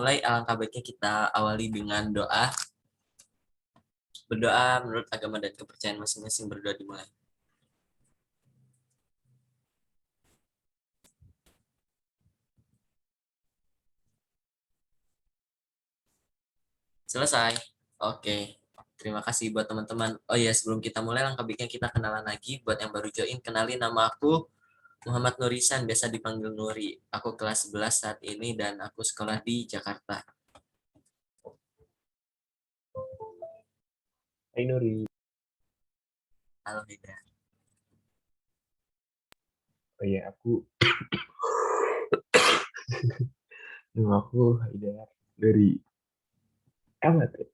mulai, alangkah baiknya kita awali dengan doa. Berdoa menurut agama dan kepercayaan masing-masing. Berdoa dimulai. Selesai. Oke. Terima kasih buat teman-teman. Oh iya, sebelum kita mulai, langkah baiknya kita kenalan lagi. Buat yang baru join, kenalin nama aku Muhammad Nurisan, biasa dipanggil Nuri. Aku kelas 11 saat ini dan aku sekolah di Jakarta. Hai Nuri. Halo Hida. Oh iya, nama aku Haidar dari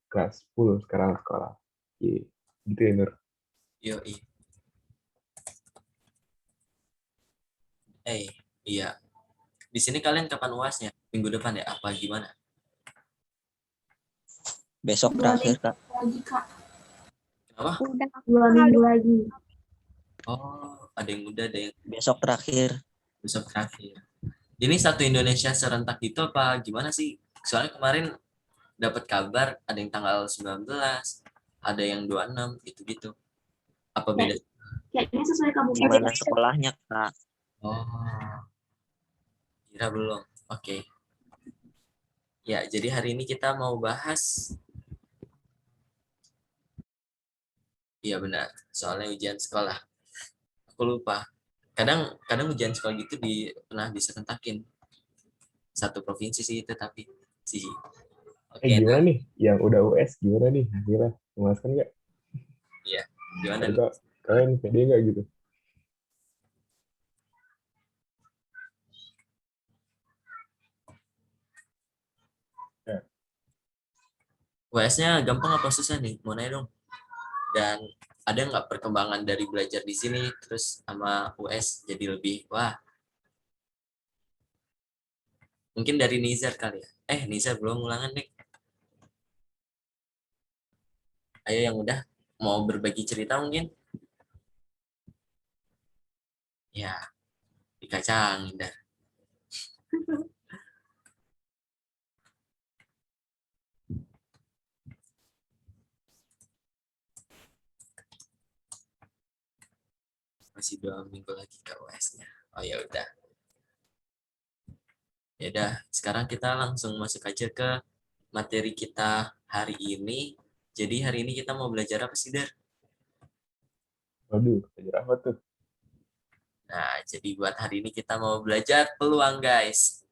kelas 10 sekarang sekolah. Iya, gitu ya Nur. Yoi. Iya. Di sini kalian kapan UASnya? Minggu depan ya? Apa gimana? Besok terakhir, Kak. Kenapa? Udah 2 minggu lagi. Oh, ada yang udah, ada yang Besok terakhir. besok terakhir. Ini satu Indonesia serentak itu apa gimana sih? Soalnya kemarin dapat kabar ada yang tanggal 19, ada yang 26, gitu-gitu. Apa beda? Kayaknya sesuai kabupaten. Gimana sekolahnya, Kak? Oh, kira belum. Oke. Ya, jadi hari ini kita mau bahas. Iya benar, soalnya ujian sekolah. Aku lupa. Kadang ujian sekolah gitu pernah diserentakin. Satu provinsi sih itu tapi sih. Oke, Gimana nah, nih? Yang udah US gimana nih? Akhirnya memuaskan nggak? iya. Gimana nih? Atau kalian pede nggak gitu? Ya, US-nya gampang apa susah nih? Mau nanya dong. Dan ada nggak perkembangan dari belajar di sini terus sama US jadi lebih wah? Mungkin dari Nizar kali ya. Nizar belum ulangan nih. Ayo yang udah mau berbagi cerita mungkin. Ya, dikacangin dah. Masih 2 minggu lagi ke US-nya. Oh ya udah. Ya udah, sekarang kita langsung masuk aja ke materi kita hari ini. Jadi hari ini kita mau belajar apa sih, Dar? waduh, belajar apa tuh? Nah, jadi buat hari ini kita mau belajar peluang, guys.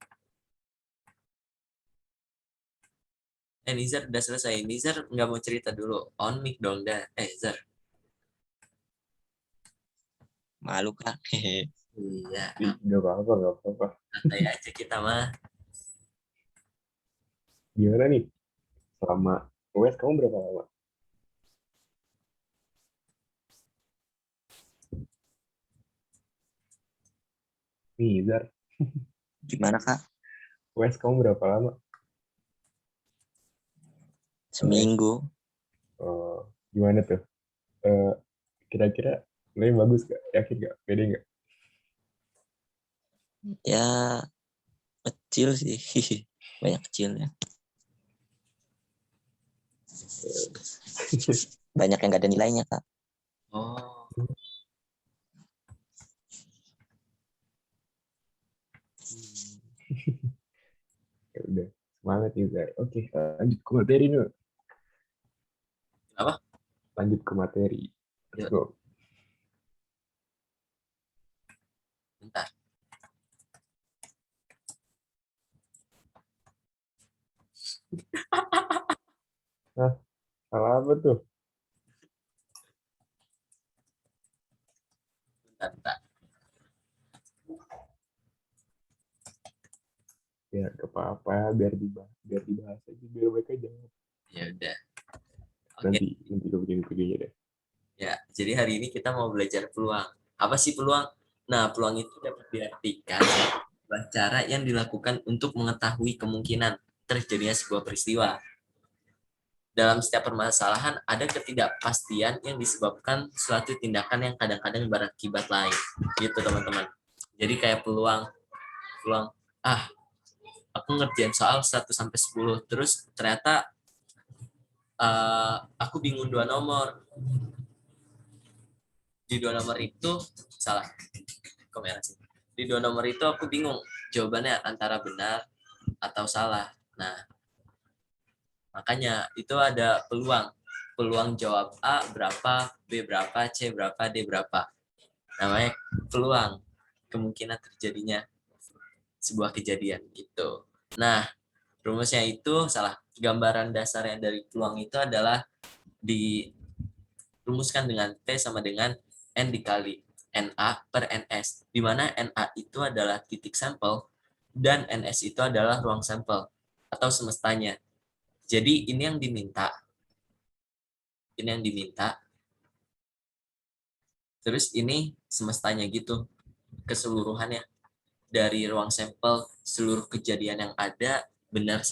Nizar udah selesai. Nizar nggak mau cerita dulu. On mic dong, dah. Zar. Malu, Kak. Iya, Nggak apa-apa, nggak apa-apa. santai aja kita mah. Gimana nih? Selama US kamu berapa lama? Nih, Zar, Gimana, Kak? US kamu berapa lama? Seminggu. Oh, gimana tuh? Eh, Kira-kira nilai bagus gak? Yakin gak? Pede gak? Ya, kecil sih. Banyak kecilnya. Banyak yang gak ada nilainya, Kak. Oh, Ya udah, semangat nih Zar. Oke, lanjut ke materi Nur. apa? Lanjut ke materi. Let's Yuk, go. bentar. Nah, salah apa tuh? Bentar. Ya, gak apa-apa, biar dibahas aja, biar mereka jawab. Ya udah. Oke. Nanti kebagian-kebagiannya deh. Ya, jadi hari ini kita mau belajar peluang. Apa sih peluang? Nah, peluang itu dapat diartikan sebuah cara yang dilakukan untuk mengetahui kemungkinan terjadinya sebuah peristiwa. Dalam setiap permasalahan ada ketidakpastian yang disebabkan suatu tindakan yang kadang-kadang berakibat lain. Gitu, teman-teman. Jadi kayak peluang, ah, aku ngerjain soal 1 sampai 10, terus ternyata aku bingung 2 nomor. Di 2 nomor itu salah, kok merah sih? Di 2 nomor itu aku bingung jawabannya antara benar atau salah. Nah, makanya itu ada peluang jawab A berapa, B berapa, C berapa, D berapa. Namanya peluang, kemungkinan terjadinya sebuah kejadian gitu. Nah, rumusnya itu salah. Gambaran dasarnya dari peluang itu adalah dirumuskan dengan P sama dengan N dikali NA per NS, di mana NA itu adalah titik sampel dan NS itu adalah ruang sampel atau semestanya. Jadi ini yang diminta. Terus ini semestanya gitu, keseluruhannya. Dari ruang sampel, seluruh kejadian yang ada, benar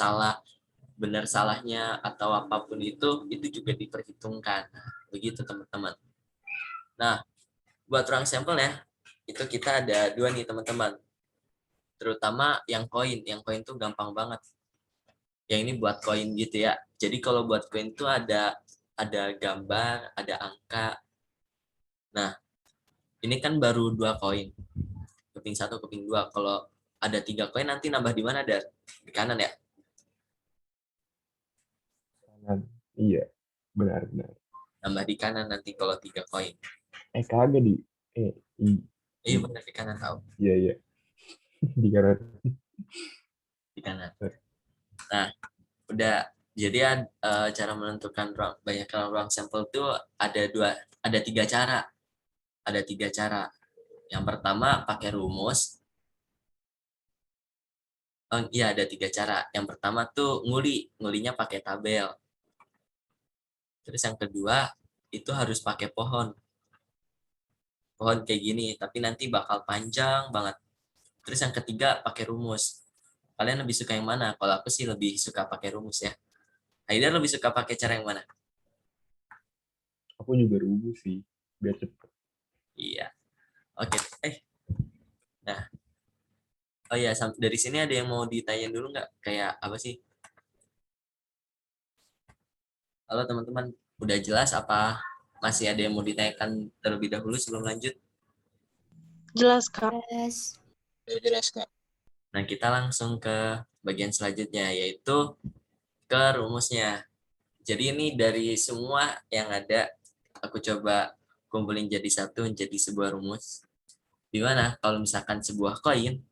salahnya atau apapun itu juga diperhitungkan. Begitu teman-teman. Nah, buat ruang sampel ya, itu kita ada 2 nih teman-teman. Terutama yang koin tuh gampang banget. Yang ini buat koin gitu ya. Jadi kalau buat koin tuh ada gambar, ada angka. Nah, ini kan baru 2 koin. Keping 1, keping 2. Kalau ada 3 koin nanti nambah di mana, Dar? Di kanan ya? Kanan. Iya, benar. Nambah di kanan nanti kalau 3 koin. Kagak di. Iya benar, di kanan tahu. Iya. Di kanan. Di kanan. Nah, udah. Jadi cara menentukan banyak ruang sampel itu ada 3 cara. Ada 3 cara. Yang pertama pakai rumus. Iya, ada 3 cara. Yang pertama tuh ngulinya pakai tabel. Terus yang kedua itu harus pakai pohon kayak gini, tapi nanti bakal panjang banget. Terus yang ketiga pakai rumus. Kalian lebih suka yang mana? Kalau aku sih lebih suka pakai rumus ya. Haidar lebih suka pakai cara yang mana? Aku juga rumus sih, biar cepet. Iya. Oke. Nah. Oh ya, dari sini ada yang mau ditanyain dulu nggak? Kayak apa sih? Halo teman-teman, udah jelas apa masih ada yang mau ditanyakan terlebih dahulu sebelum lanjut? Jelas, Kak. Jelas, Kak. Nah, kita langsung ke bagian selanjutnya, yaitu ke rumusnya. Jadi ini dari semua yang ada, aku coba kumpulin jadi satu, menjadi sebuah rumus. Dimana kalau misalkan sebuah koin,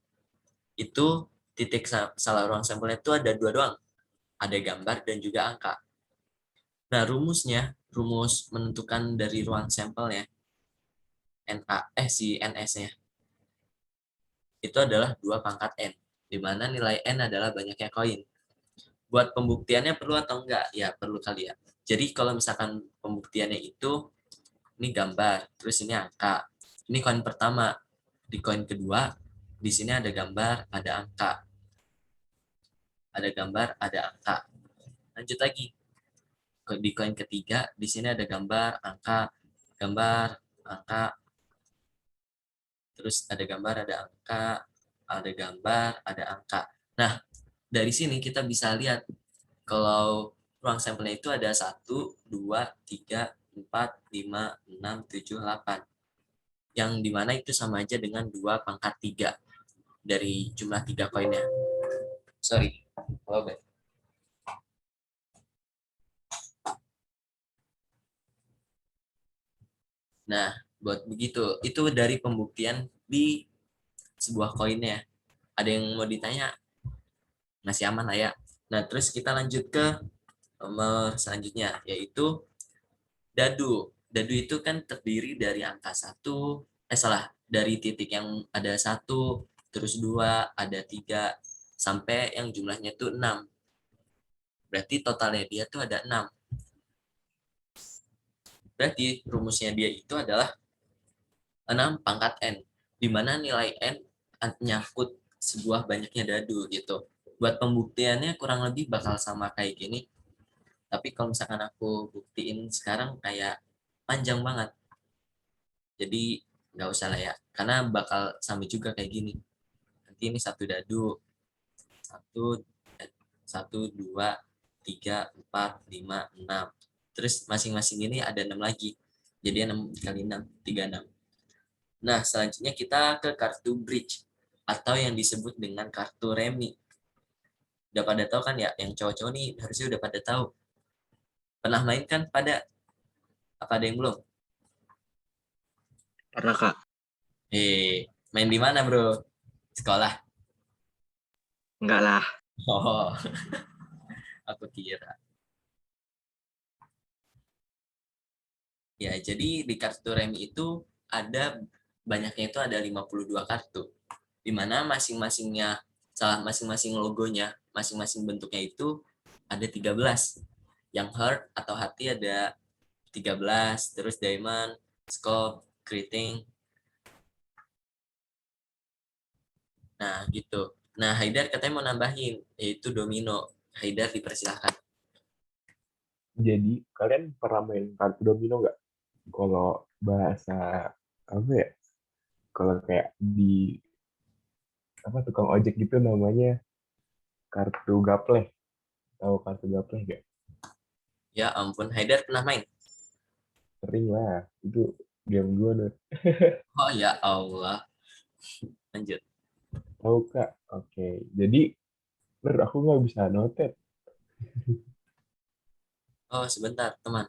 itu titik salah ruang sampelnya itu ada 2 doang. Ada gambar dan juga angka. Nah, rumus menentukan dari ruang sampelnya, si NS-nya, itu adalah 2 pangkat N, di mana nilai N adalah banyaknya koin. Buat pembuktiannya perlu atau enggak? Ya, perlu kali ya. Jadi kalau misalkan pembuktiannya itu, ini gambar, terus ini angka. Ini koin pertama. Di koin kedua, di sini ada gambar, ada angka. Ada gambar, ada angka. Lanjut lagi. Di koin ketiga, di sini ada gambar, angka, gambar, angka. Terus ada gambar, ada angka, ada gambar, ada angka. Nah, dari sini kita bisa lihat kalau ruang sampelnya itu ada 1, 2, 3, 4, 5, 6, 7, 8. Yang dimana itu sama aja dengan 2 pangkat 3 dari jumlah 3 koinnya. Sorry. Halo, guys. Nah, buat begitu, itu dari pembuktian di sebuah koinnya. Ada yang mau ditanya? Masih aman lah ya. Nah, terus kita lanjut ke nomor selanjutnya, yaitu dadu. Dadu itu kan terdiri dari angka 1, dari titik yang ada 1, terus 2, ada 3, sampai yang jumlahnya itu 6. Berarti totalnya dia tuh ada 6. Berarti rumusnya dia itu adalah 6 pangkat N, di mana nilai N nyangkut sebuah banyaknya dadu gitu. Buat pembuktiannya kurang lebih bakal sama kayak gini. Tapi kalau misalkan aku buktiin sekarang kayak panjang banget. Jadi nggak usah lah ya, karena bakal sama juga kayak gini. Nanti ini 1 dadu, 1, 1, 2, 3, 4, 5, 6. Terus masing-masing ini ada 6 lagi. Jadi 6 kali 6, 36. Nah, selanjutnya kita ke kartu bridge atau yang disebut dengan kartu remi. Udah pada tahu kan ya, yang cowok-cowok nih harusnya udah pada tahu. Pernah main kan pada? Apa ada yang belum? Pernah Kak? Main di mana bro? Sekolah? Enggak lah. Oh, aku kira. Ya, jadi di kartu remi itu ada banyaknya itu ada 52 kartu. Di mana masing-masing logonya, masing-masing bentuknya itu ada 13. Yang heart atau hati ada 13, terus diamond, scope, keriting. Nah, gitu. Nah, Haidar katanya mau nambahin, yaitu domino. Haidar dipersilahkan. Jadi kalian pernah main kartu domino nggak? Kalau bahasa apa ya? Kalau kayak di apa tukang ojek gitu namanya kartu gapleh. Tahu kartu gapleh nggak? Ya ampun, Haidar pernah main? Sering lah. Itu game gue tuh. Oh ya Allah. Lanjut. Tahu Kak? Oke. Jadi aku nggak bisa notet. Oh, sebentar, teman.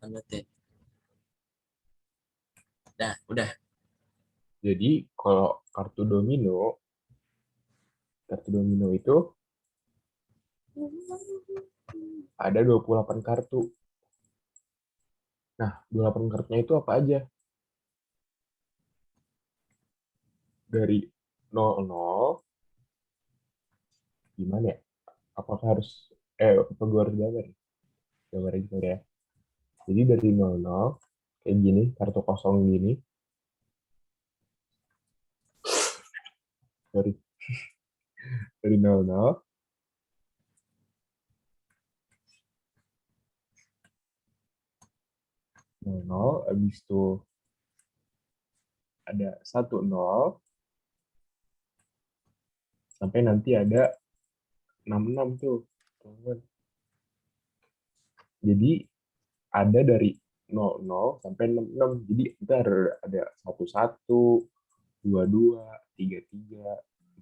Lanjut. Dah, udah. Jadi kalau kartu domino itu ada 28 kartu. Nah, 28 kartunya itu apa aja? Dari 00, gimana ya? Apakah harus, apa gue harus gambar? Gambar aja ya. Jadi dari 00, kayak gini, kartu kosong gini. Dari, dari 00, 00, habis itu ada 10, sampai nanti ada 66 tuh. Jadi ada dari 00 sampai 66. Jadi kita ada 11, 22, 33,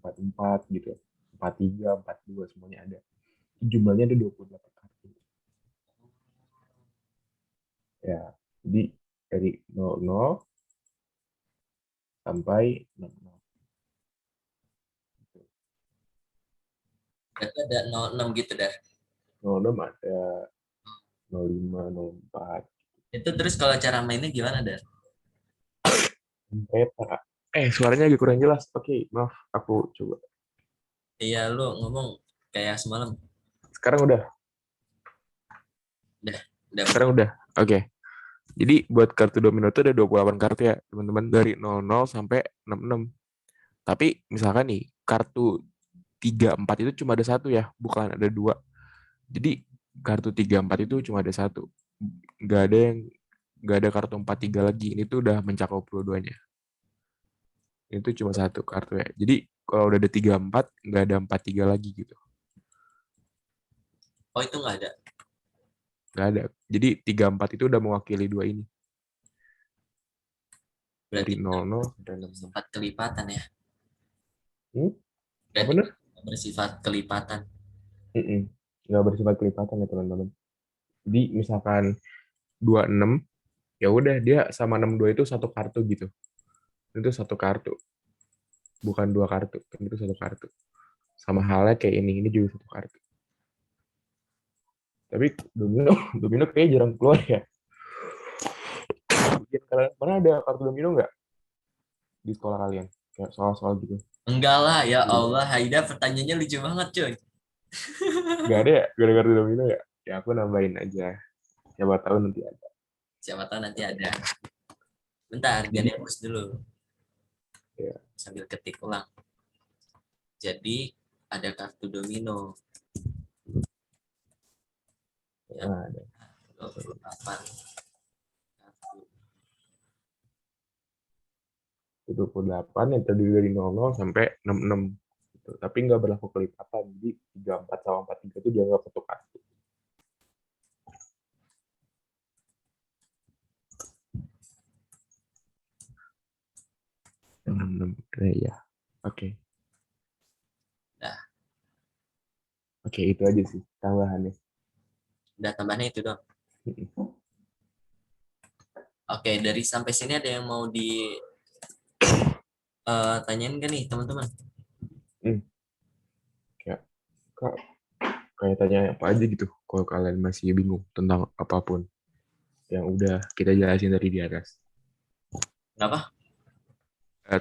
44 gitu. 43, 42 semuanya ada. Jumlahnya ada 28 kartu. Ya, jadi dari 00 sampai 66. Berarti ada 06 gitu dah. 06 ada 05, 04. Itu terus kalau cara mainnya gimana dah? Peta. Suaranya agak kurang jelas. Oke, maaf. Aku coba. Iya, lu ngomong kayak semalam. Sekarang udah. Udah. Sekarang udah. Oke. Jadi buat kartu domino itu ada 28 kartu ya, teman-teman. Dari 00 sampai 66. Tapi misalkan nih, kartu 34 itu cuma ada satu ya, bukan ada dua. Jadi kartu 34 itu cuma ada satu. Nggak ada kartu 43 lagi. Ini tuh udah mencakup dua-duanya. Itu cuma satu kartu ya. Jadi kalau udah ada 34, nggak ada 43 lagi gitu. Oh, itu nggak ada. Nggak ada. Jadi 34 itu udah mewakili dua ini. Dari Berarti 00 sampai 66. bersifat kelipatan ya. Apa Berarti bener? bersifat kelipatan. Nggak bersifat kelipatan ya teman-teman. Jadi misalkan 26, ya udah dia sama 62 itu satu kartu gitu. Itu satu kartu, bukan dua kartu. Itu satu kartu. Sama halnya kayak ini juga satu kartu. Tapi domino, domino kayaknya jarang keluar ya. Kalian pernah ada kartu domino nggak di sekolah kalian? Kayak soal-soal gitu. Enggak lah, ya Allah, Haida pertanyaannya lucu banget, coy. Nggak ada ya? Gak ada kartu domino ya? Ya aku nambahin aja. Siapa tahu nanti ada. Siapa tahu nanti ada. Bentar, biar Jadi, hapus dulu. ya, Sambil ketik ulang. Jadi, ada kartu domino. Ya, ada. 28 kartu. 78 yang terdiri dari 00 sampai 66. Gitu. Tapi nggak berlaku kelipatan. Jadi 34 sama 43 itu dianggap satu kartu. Ya. Oke. Nah, Oke, itu aja sih tambahannya. udah tambahannya itu dong. Oke, dari sampai sini ada yang mau di tanyain gak nih teman-teman? Kayak, Kak, kayak tanya apa aja gitu kalau kalian masih bingung tentang apapun yang udah kita jelasin tadi di atas. Kenapa?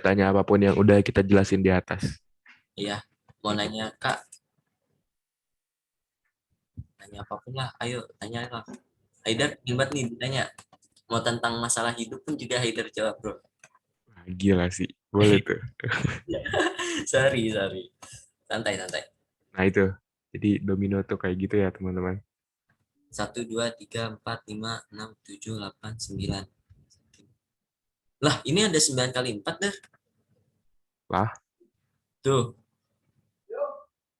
Tanya apapun yang udah kita jelasin di atas. Iya, mau nanya Kak. Tanya apapun lah, ayo tanya lah. Haidar, hebat nih ditanya. Mau tentang masalah hidup pun juga Haidar jawab, bro. Wah, gila sih, boleh tuh. Sorry. Santai. Nah itu, jadi domino tuh kayak gitu ya teman-teman. 1, 2, 3, 4, 5, 6, 7, 8, 9. Lah, ini ada 9 kali 4 dah. Lah, Tuh.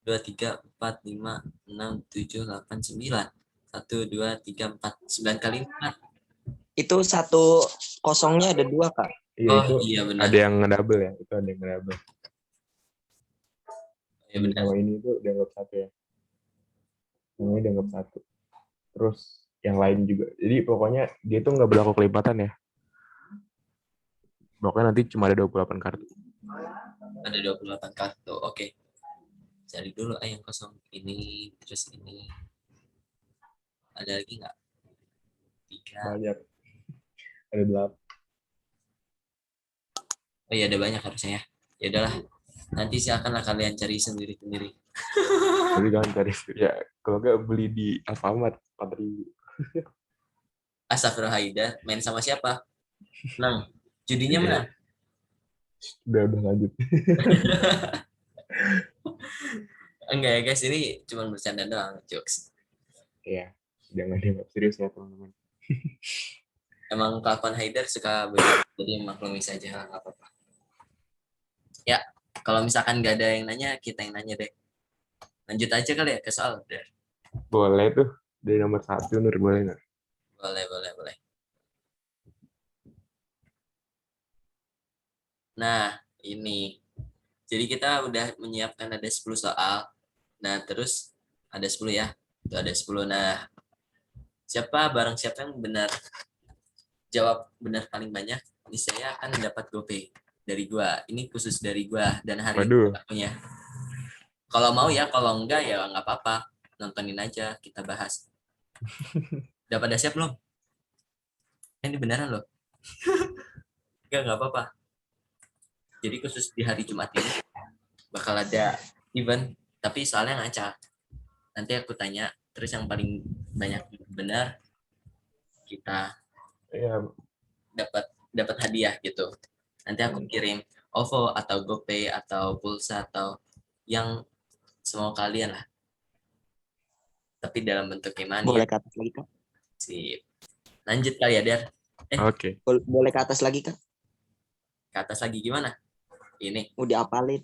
2, 3, 4, 5, 6, 7, 8, 9. 1, 2, 3, 4. 9 kali 4. Itu satu kosongnya ada 2, Kak. iya Oh, itu iya benar. ada yang ngedouble ya, itu ada yang ngedouble. Iya Ini benar. sama ini tuh dianggap satu ya. Yang ini dianggap satu. Terus yang lain juga. Jadi pokoknya dia tuh nggak berlaku kelipatan ya. Pokoknya nanti cuma ada 28 kartu. Ada 28 kartu. Oke. Cari dulu yang kosong. Ini, terus ini. Ada lagi nggak? 3. Banyak. Ada 8. Oh iya, ada banyak harusnya ya. Ya udahlah. Nanti silakanlah kalian cari sendiri-sendiri. Jadi jangan cari ya. Kalau nggak beli di Alfamart 4.000. Astagfirullah Haidar. Main sama siapa? Menang. Judinya menang. Udah lanjut. Enggak ya guys, ini cuma bercanda doang. Jokes. Ya, jangan dianggap serius ya teman-teman. Emang kelakuan Haidar suka begitu. Jadi maklumi saja. Nggak apa-apa. Ya, kalau misalkan nggak ada yang nanya, kita yang nanya deh. Lanjut aja kali ya ke soal. Boleh tuh. Dari nomor 1, Nur. Boleh nggak? Boleh. Nah, ini. Jadi kita udah menyiapkan ada 10 soal. Nah, terus ada 10 ya. Itu ada 10. Nah, barang siapa yang benar jawab benar paling banyak, ini saya akan dapat GoPay dari gua. Ini khusus dari gua dan hari ini Waduh. gua punya. Kalau mau ya, kalau enggak ya nggak apa-apa. Nontonin aja, kita bahas. Udah pada siap belum? Ini beneran loh. Nggak apa-apa. Jadi khusus di hari Jumat ini bakal ada event, tapi soalnya ngacak. Nanti aku tanya, terus yang paling banyak benar kita Ya, dapat hadiah gitu. Nanti aku kirim OVO atau GoPay atau pulsa atau yang semau kalian lah. Tapi dalam bentuk money Boleh ya. ke atas lagi, Kak? Sip. Lanjut kali ya, Der. oke. Boleh ke atas lagi, Kak? Ke atas lagi gimana? Ini. Mau diapalin.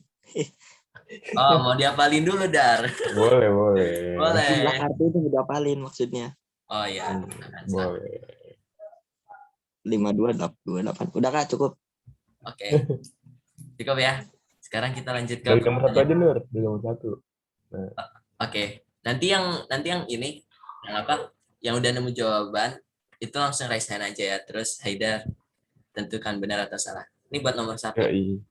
Oh, mau diapalin dulu, Dar. Boleh. Boleh. Jumlah kartu itu mau diapalin maksudnya. Oh iya. Boleh. 5228. Udah, Kak, cukup. Oke. Cukup ya. Sekarang kita lanjut ke Dari nomor 1 aja, Nur. Dari nomor 1. Oke. Nanti yang ini yang apa? Yang udah nemu jawaban itu langsung raise hand aja ya. Terus Haidar tentukan benar atau salah. Ini buat nomor 1. Ya, iya.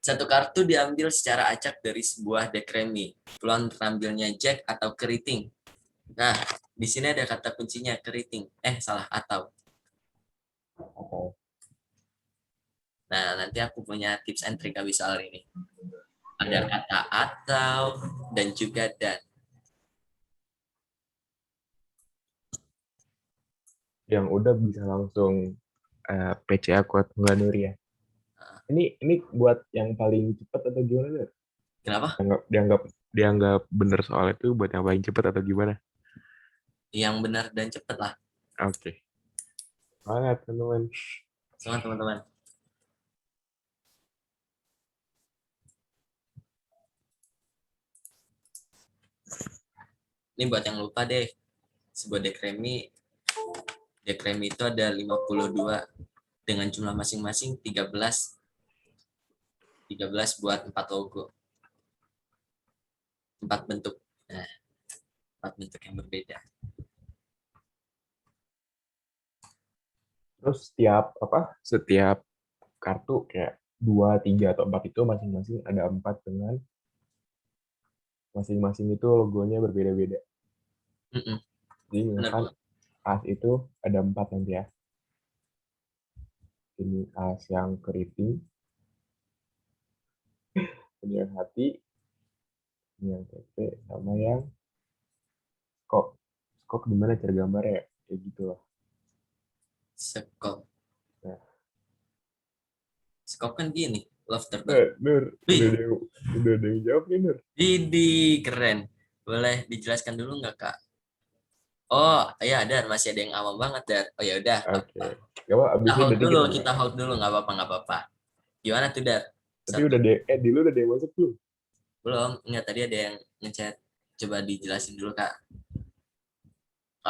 Satu kartu diambil secara acak dari sebuah deck remi. Peluang terambilnya jack atau keriting. Nah, di sini ada kata kuncinya keriting. Salah atau. Nah, nanti aku punya tips and trick habis soal ini. Ada kata atau dan juga dan. Yang udah bisa langsung PC aku atau nggak, Nur ya. Ini buat yang paling cepat atau gimana, Nur? Kenapa? Dianggap bener soal itu buat yang paling cepat atau gimana? Yang benar dan cepat lah. Oke. Semangat, teman-teman. Semangat teman-teman. Ini buat yang lupa deh. Sebuah dekremi itu ada 52 dengan jumlah masing-masing 13 buat 4 logo. 4 bentuk. Nah, 4 bentuk yang berbeda. Terus setiap kartu kayak 2, 3 atau 4 itu masing-masing ada 4 dengan masing-masing itu logonya berbeda-beda. Mm-mm. Jadi Benar, misalkan Bu. as itu ada 4 nanti ya. Ini as yang keriting, ini yang hati, ini yang TP, sama yang skok. Skok gimana cara gambarnya ya? Kayak gitu loh. Skok. Nah. Skok kan gini, love terbang. Nur, Wih. udah ada yang jawab nih, Nur. Idi, keren. Boleh dijelaskan dulu nggak, Kak? Oh, ya Dar, masih ada yang awam banget, Dar. Oh ya udah, Oke. Gak apa, abis ini nanti kita kita hold dulu, nggak apa-apa, nggak apa-apa. Gimana tuh, Dar? Tapi udah dulu udah ada yang masuk belum? Belum, nggak, tadi ada yang ngechat. Coba dijelasin dulu, Kak.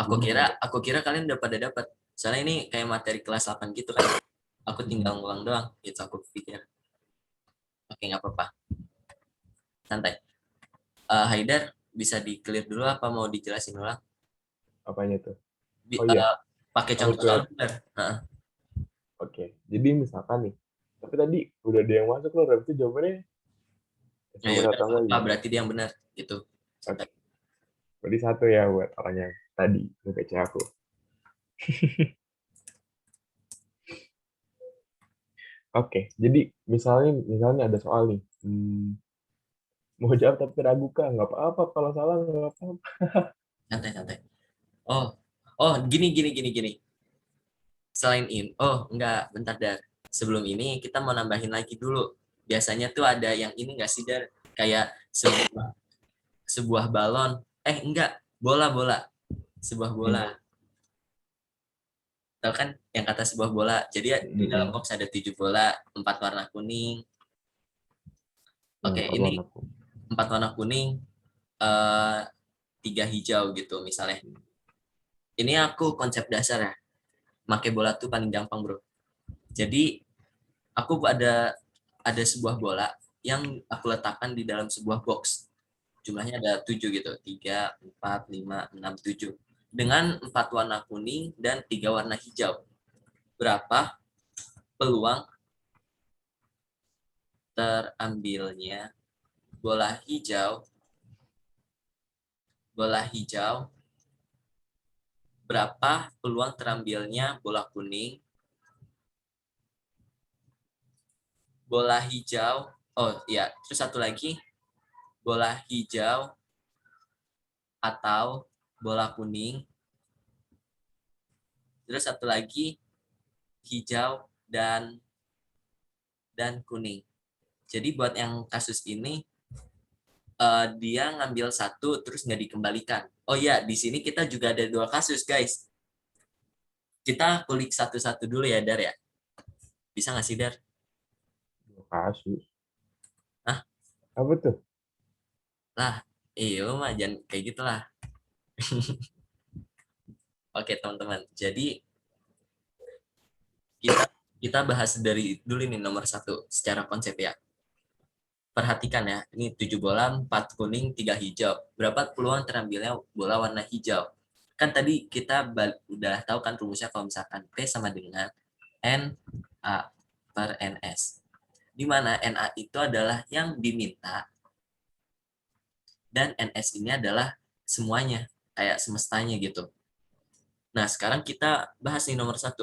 Belum ada. Aku kira kalian udah pada dapat. Soalnya ini kayak materi kelas 8 gitu kan. Aku tinggal ngulang doang, gitu aku pikir. Oke, nggak apa-apa. Santai. Haidar, bisa di-clear dulu apa mau dijelasin ulang? Apanya tuh? Bi- Oh iya, eh, Pakai aku contoh clear. soal, Dar. Heeh. Oke. Jadi misalkan nih, tapi tadi udah ada yang masuk loh, tapi itu jawabannya Ya benar udah, atau enggak apa gitu. berarti dia yang benar gitu. Oke. Berarti 1 ya buat orang yang tadi nge-PC aku. Oke, jadi misalnya ada soal nih. Mau jawab tapi ragu kan? Nggak apa-apa, kalau salah nggak apa-apa. Santai. Oh, oh, gini. Selain ini, oh enggak, bentar Dar. Sebelum ini kita mau nambahin lagi dulu. Biasanya tuh ada yang ini enggak sih, Dar? Kayak sebuah balon. Enggak, bola. Sebuah bola. Tahu kan yang kata sebuah bola. Jadi di dalam box ada 7 bola, 4 warna kuning. Oke, ini 4 warna kuning, 3 hijau gitu misalnya. Ini aku konsep dasar ya. Pakai bola tuh paling gampang, Bro. Jadi aku ada sebuah bola yang aku letakkan di dalam sebuah box. Jumlahnya ada 7 gitu. 3, 4, 5, 6, 7. Dengan 4 warna kuning dan 3 warna hijau. Berapa peluang terambilnya bola hijau? Berapa peluang terambilnya bola kuning? Bola hijau. Oh iya, terus satu lagi, bola hijau atau bola kuning. Terus satu lagi, hijau dan kuning. Jadi buat yang kasus ini, dia ngambil satu terus nggak dikembalikan. Oh iya, di sini kita juga ada 2 kasus, guys. Kita kulik satu-satu dulu ya, Dar ya. Bisa nggak sih, Dar? Kasus. Hah? Apa tuh? Lah, iya mah jangan kayak gitulah. Oke, teman-teman. Jadi kita bahas dari dulu nih nomor 1 secara konsep ya. Perhatikan ya, ini 7 bola, 4 kuning, 3 hijau. Berapa peluang terambilnya bola warna hijau? Kan tadi kita udah tahu kan rumusnya kalau misalkan P sama dengan NA per NS. Di mana NA itu adalah yang diminta dan NS ini adalah semuanya, kayak semestanya gitu. Nah, sekarang kita bahas nih nomor 1.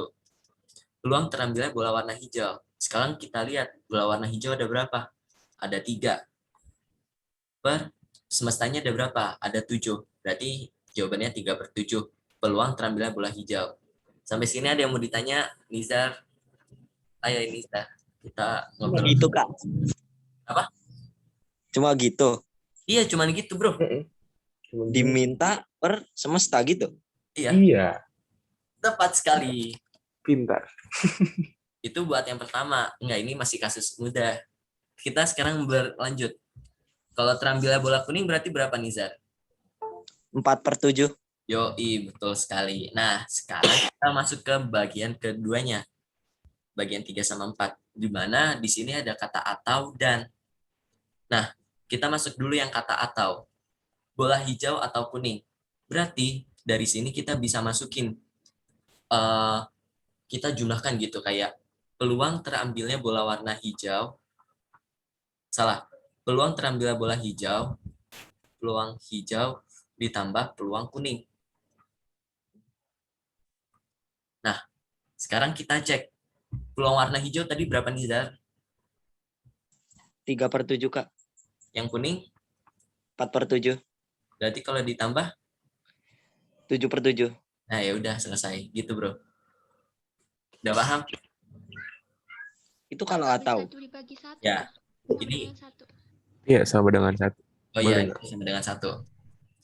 Peluang terambilnya bola warna hijau. Sekarang kita lihat bola warna hijau ada berapa? Ada 3. Per semestanya ada berapa? Ada 7. Berarti jawabannya 3/7. Peluang terambilnya bola hijau. Sampai sini ada yang mau ditanya, Nizar? Ayo Nizar, kita Cuma ngobrol. gitu, Kak. Apa? Cuma gitu. Iya, cuman gitu, Bro. Diminta per semesta gitu. Iya, Iya, tepat sekali. pintar. Itu buat yang pertama. Enggak, ini masih kasus mudah. Kita sekarang berlanjut. Kalau terambilnya bola kuning berarti berapa, Nizar? 4/7. Yoi, betul sekali. Nah, sekarang kita masuk ke bagian keduanya. Bagian 3 sama 4. Di mana di sini ada kata atau dan. Nah, kita masuk dulu yang kata atau. Bola hijau atau kuning. Berarti dari sini kita bisa masukin, eh, kita jumlahkan gitu kayak peluang terambilnya bola warna hijau. Salah. Peluang terambilnya bola hijau, peluang hijau ditambah peluang kuning. Nah, sekarang kita cek. Peluang warna hijau tadi berapa nih, Zar? 3/7, Kak. Yang kuning? 4/7. Berarti kalau ditambah, 7/7. nah ya udah selesai. Gitu, Bro. Udah paham? Itu kalau atau. Dibagi satu. Ya. Sama Ini dengan satu. Iya, sama dengan 1. oh iya, Boleh. sama dengan 1.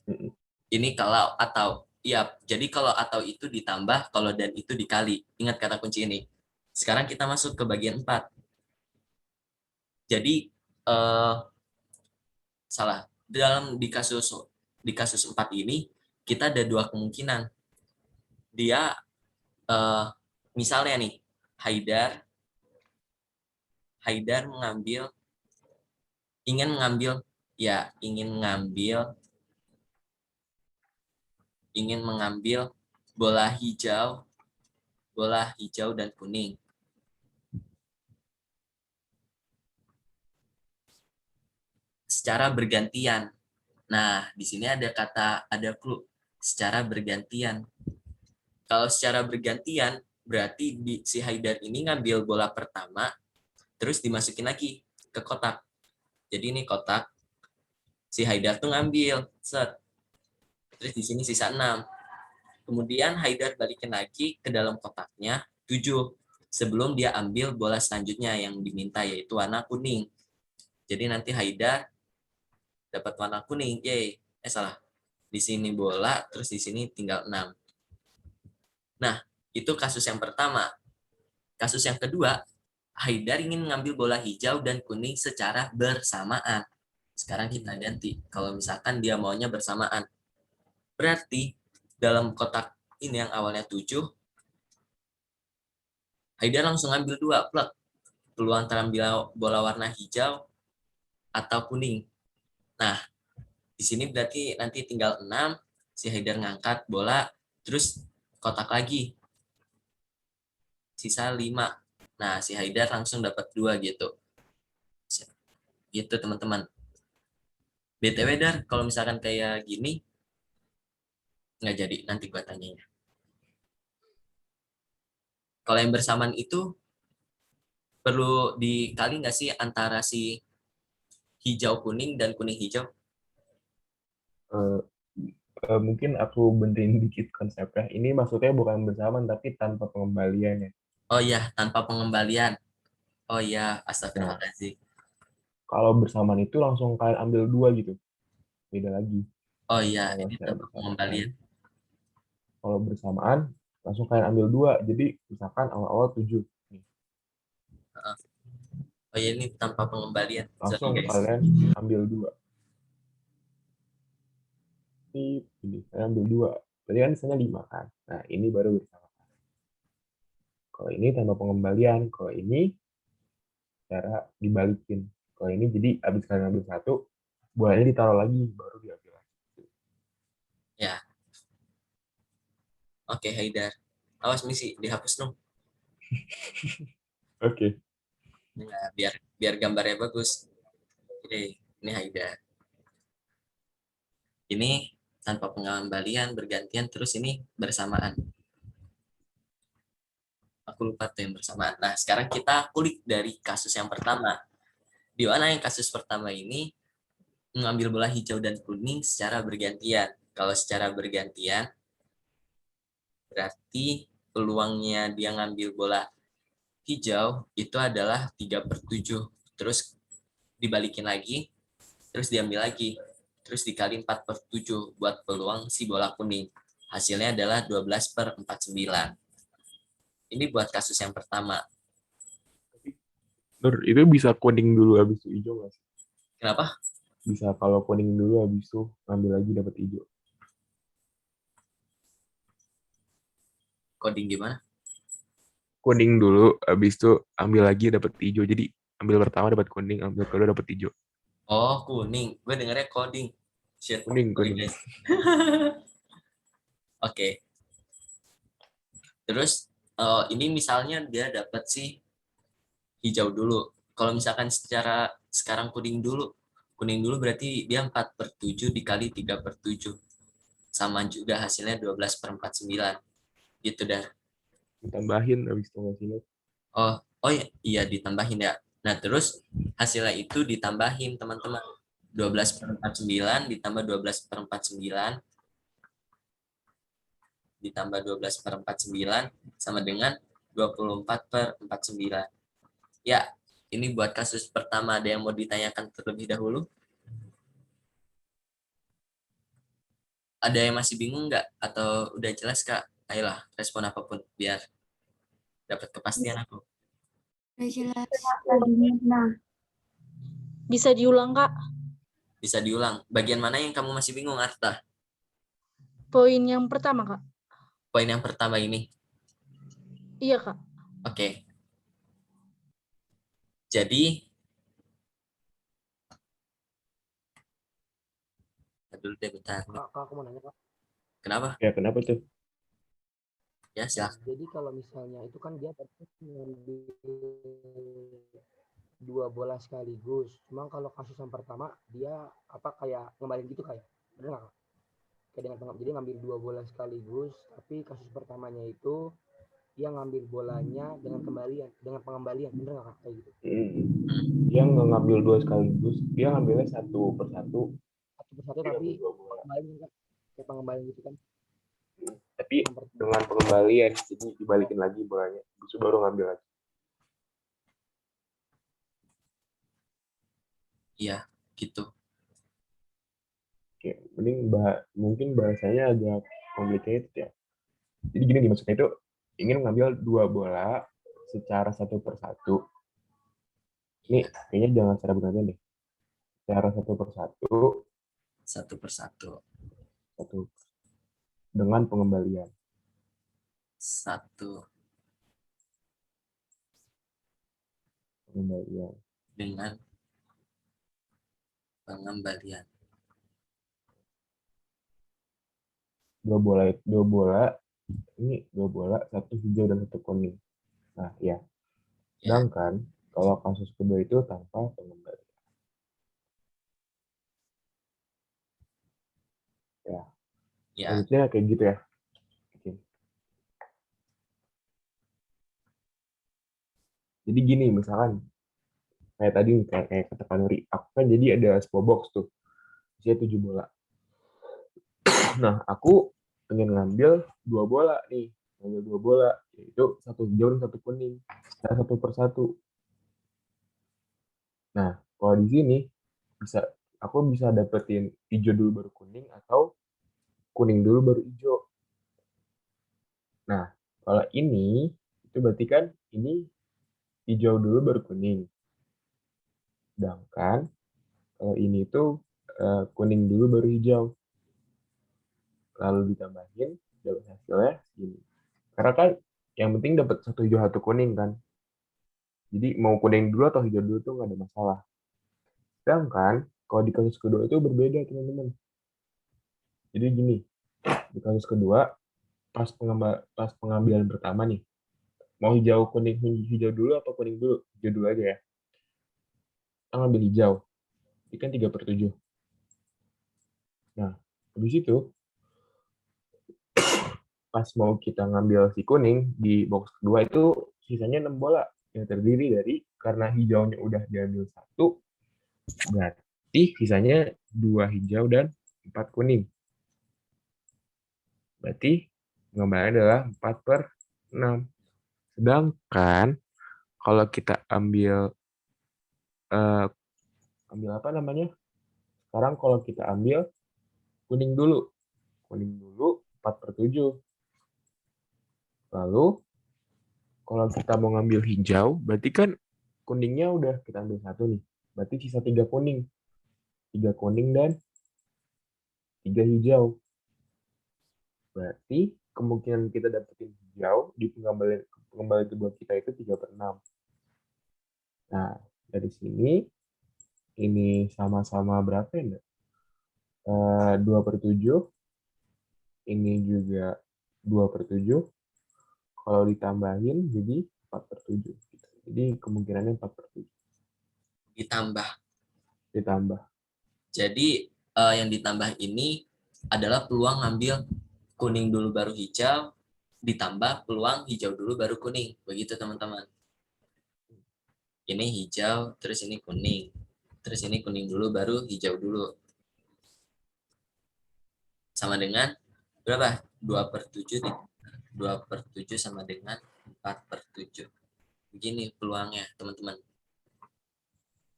Mm-mm. Ini kalau atau. Iya, jadi kalau atau itu ditambah, kalau dan itu dikali. Ingat kata kunci ini. Sekarang kita masuk ke bagian 4. Jadi salah. Di kasus 4 ini kita ada 2 kemungkinan. Dia misalnya nih, Haidar ingin mengambil bola hijau dan kuning. Secara bergantian. Nah, di sini ada clue, secara bergantian. Kalau secara bergantian, berarti si Haidar ini ngambil bola pertama, terus dimasukin lagi ke kotak. Jadi ini kotak, si Haidar tuh ngambil, set. Terus di sini sisa 6. Kemudian Haidar balikin lagi ke dalam kotaknya, 7. Sebelum dia ambil bola selanjutnya yang diminta, yaitu warna kuning. Jadi nanti Haidar dapat warna kuning, yay. Salah. Di sini bola, terus di sini tinggal 6. Nah, itu kasus yang pertama. Kasus yang kedua, Haidar ingin mengambil bola hijau dan kuning secara bersamaan. Sekarang kita ganti. Kalau misalkan dia maunya bersamaan. Berarti dalam kotak ini yang awalnya 7, Haidar langsung ambil 2, plek. Peluang terambil bola warna hijau atau kuning. Nah, di sini berarti nanti tinggal 6, si Haidar ngangkat bola, terus kotak lagi. Sisa 5. Nah, si Haidar langsung dapat 2 gitu. Gitu, teman-teman. BTW, Dar, kalau misalkan kayak gini, nggak jadi, nanti gua tanya. Kalau yang bersamaan itu, perlu dikali nggak sih antara si hijau kuning dan kuning hijau? Eh, mungkin aku benerin dikit konsepnya. Ini maksudnya bukan bersamaan, tapi tanpa pengembalian ya. Oh iya, tanpa pengembalian. Oh iya, Nah, astagfirullahaladzim. kalau bersamaan itu langsung kalian ambil 2 gitu. Beda lagi. Oh iya, Kalau ini secara tanpa bersamaan. pengembalian. Kalau bersamaan, langsung kalian ambil 2. Jadi, misalkan awal-awal 7. Nih, Oh iya, ini tanpa pengembalian. Sorry, langsung guys. kalian ambil 2. Ini, kalian ambil 2. Berarti kan misalnya 5 kan. Nah, ini baru bersamaan. Kalau ini tanpa pengembalian. Kalau ini cara dibalikin. Kalau ini jadi habis kalian ambil 1, bolanya ditaruh lagi, baru diambil lagi. Ya. Oke, Haidar. Awas misi, dihapus dong. Oke. Nah, biar gambarnya bagus. Oke, ini Haidar. Ini tanpa pengembalian, bergantian, terus ini bersamaan. Aku lupa tuh yang bersamaan. Nah, sekarang kita kulik dari kasus yang pertama. Di mana yang kasus pertama ini mengambil bola hijau dan kuning secara bergantian. Kalau secara bergantian, berarti peluangnya dia ngambil bola hijau itu adalah 3/7. Terus dibalikin lagi, terus diambil lagi. Terus dikali 4/7 buat peluang si bola kuning. Hasilnya adalah 12/49. Ini buat kasus yang pertama. Nur, itu bisa kuning dulu habis itu hijau nggak sih? Kenapa? Bisa kalau kuning dulu habis itu ngambil lagi dapat hijau. Coding gimana? Kuning dulu, habis itu ambil lagi dapat hijau. Jadi ambil pertama dapat kuning, ambil kedua dapat hijau. Oh, kuning. Gue dengernya coding. Shit. Kuning, Sorry, kuning. guys. Oke. Terus ini misalnya dia dapat si hijau dulu. Kalau misalkan secara sekarang kuning dulu. Kuning dulu berarti dia 4/7 dikali 3/7. Sama juga hasilnya 12/49. Gitu dah. Ditambahin habis itu hasilnya. Oh iya, iya ditambahin ya. Nah, terus hasilnya itu ditambahin, teman-teman. 12/49 ditambah 12/49 ditambah 12/49 sama dengan 24/49. Ya, ini buat kasus pertama. Ada yang mau ditanyakan terlebih dahulu? Ada yang masih bingung nggak? Atau udah jelas, Kak? Ayolah, respon apapun biar dapat kepastian aku. Udah jelas. Tadinya, nah, Bisa diulang, Kak? Bisa diulang. Bagian mana yang kamu masih bingung, Arta? Poin yang pertama, Kak. Poin yang pertama ini. Iya, Kak. Oke. Jadi, dulu deh bentar. Kak, aku mau nanya, Kak. Kenapa? Ya, kenapa tuh? Ya, silakan. Jadi kalau misalnya itu kan dia tadi ngambil 2 bola sekaligus. Cuma kalau kasus yang pertama dia kayak ngembalin gitu kayak. Benar nggak, Kak? Kayak jadi ngambil 2 bola sekaligus, tapi kasus pertamanya itu dia ngambil bolanya dengan pengembalian. Benar nggak, Kak? Kayak gitu. Dia nggak ngambil dua sekaligus, dia ngambilnya satu persatu. Satu persatu Dia tapi ngambil dua bola. pengembalian, Kak. Kayak pengembalian gitu kan. Tapi Yang pertama. dengan pengembalian, jadi dibalikin lagi bolanya. Terus baru ngambil lagi. Iya, gitu. Oke, mungkin bahasanya agak complicated ya. Jadi gini nih, maksudnya itu ingin mengambil dua bola secara satu persatu. Ini kayaknya jangan secara bergantian deh. Secara satu persatu, Satu persatu. satu dengan pengembalian. Satu Pengembalian. dengan pengembalian. Dua bola, ini dua bola, satu hijau dan satu kuning. Nah, ya. Ya, Sedangkan kalau kasus kedua itu tanpa pengembalian. Ya, ya, maksudnya kayak gitu ya. Oke. Jadi gini, misalkan kayak tadi kayak kata Kak Nuri, aku kan jadi ada sebuah box tuh, isinya 7 bola. Nah, aku pengen ngambil dua bola nih, yaitu satu hijau dan satu kuning, secara satu persatu. Nah, kalau di sini aku bisa dapetin hijau dulu baru kuning atau kuning dulu baru hijau. Nah, kalau ini itu berarti kan ini hijau dulu baru kuning. Sedangkan kalau ini tuh kuning dulu baru hijau. Lalu ditambahin dapat hasilnya gini. Karena kan yang penting dapat satu hijau satu kuning kan. Jadi mau kuning dulu atau hijau dulu tuh nggak ada masalah. Sedangkan kalau di kasus kedua itu berbeda teman-teman. Jadi gini, di kasus kedua pas pengambilan pertama nih, mau hijau kuning hijau dulu atau kuning dulu? Hijau dulu aja ya. Kita ngambil hijau. Ini kan 3/7. Nah, habis itu pas mau kita ngambil si kuning di box kedua itu sisanya 6 bola yang terdiri dari karena hijaunya udah diambil satu, berarti sisanya 2 hijau dan 4 kuning. Berarti pengembaliannya adalah 4/6. Sedangkan kalau kita ambil apa namanya? Sekarang kalau kita ambil kuning dulu. Kuning dulu 4/7. Lalu kalau kita mau ngambil hijau, berarti kan kuningnya udah kita ambil satu nih. Berarti sisa 3 kuning. 3 kuning dan 3 hijau. Berarti kemungkinan kita dapetin hijau di pengembalian kedua kita itu 3/6. Nah, dari sini ini sama-sama berapa ya? 2/7. Ini juga 2/7. Kalau ditambahin jadi 4/7. Jadi kemungkinannya 4/7 Ditambah. ditambah. Jadi yang ditambah ini adalah peluang ngambil kuning dulu baru hijau, ditambah peluang hijau dulu baru kuning. Begitu teman-teman. Ini hijau, terus ini kuning. Terus ini kuning dulu baru hijau dulu. Sama dengan berapa? 2/7. 2/7 sama dengan 4/7. Begini peluangnya teman-teman.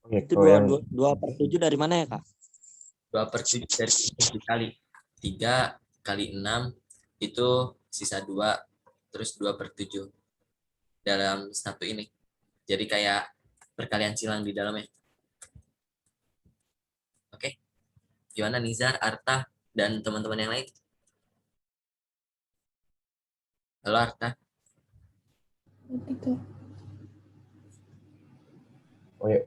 Oke, Itu kalau yang 2/7 dari mana ya, Kak? 2/7 dari 3 dikali. 3 kali 6 itu sisa 2. Terus 2/7 dalam satu ini. Jadi kayak perkalian silang di dalamnya. Oke. Gimana Nizar, Arta, dan teman-teman yang lain? Halo Arta.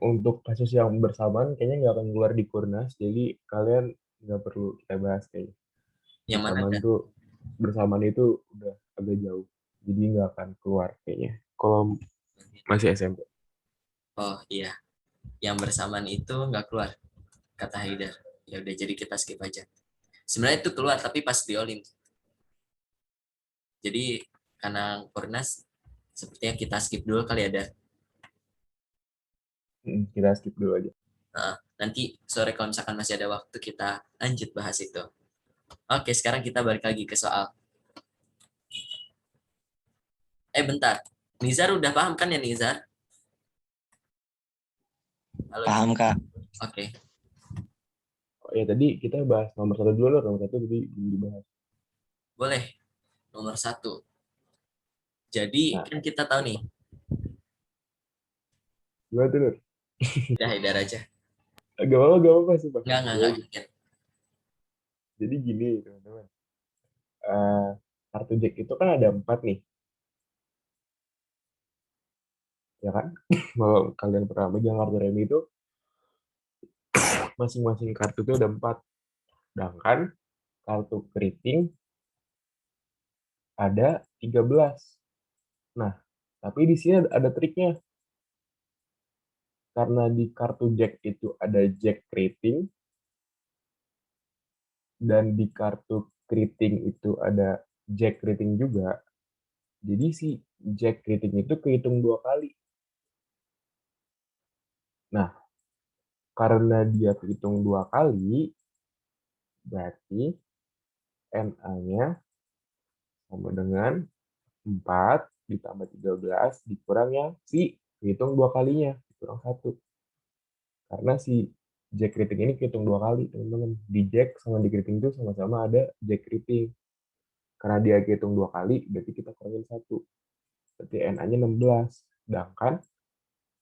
untuk kasus yang bersamaan kayaknya nggak akan keluar di Kurnas, jadi kalian nggak perlu kita bahas kayaknya. Yang mana Bersamaan ada? tuh bersamaan itu udah agak jauh, jadi nggak akan keluar kayaknya. Kalau masih SMP. Oh iya. Yang bersamaan itu nggak keluar, kata Haidar. Ya udah, jadi kita skip aja. Sebenarnya itu keluar tapi pas di Olim. Jadi karena Kurnas sepertinya kita skip dulu kali ada. Kita skip dulu aja. Nanti sore kalau misalkan masih ada waktu kita lanjut bahas itu. Oke, sekarang kita balik lagi ke soal. Bentar. Nizar udah paham kan ya Nizar? Halo. Paham, Kak. Oke. Oh ya, tadi kita bahas nomor 1 dulu loh. Nomor 1 tadi belum dibahas. Boleh. Nomor 1. Jadi Nah. kan kita tahu nih. Gimana tuh, Nur? Udah Haidar aja. Gak apa-apa sih, Pak. Enggak. Jadi gini, teman-teman. Kartu Jack itu kan ada 4 nih. Ya kan? Kalau kalian pernah megang kartu remi itu, masing-masing kartu itu ada 4. Sedangkan kartu keriting ada 13. Nah, tapi di sini ada triknya. Karena di kartu Jack itu ada Jack keriting, dan di kartu keriting itu ada Jack keriting juga. Jadi si Jack keriting itu kehitung 2 kali. Nah, karena dia kehitung 2 kali, berarti NA-nya sama dengan 4 ditambah 13 dikurang yang si kehitung 2 kalinya, dikurang 1. Karena si Jack keriting ini kehitung 2 kali, teman-teman. Di Jack sama di keriting itu sama-sama ada Jack keriting. Karena dia kehitung 2 kali, berarti kita kurangin 1. Berarti NA-nya 16. Sedangkan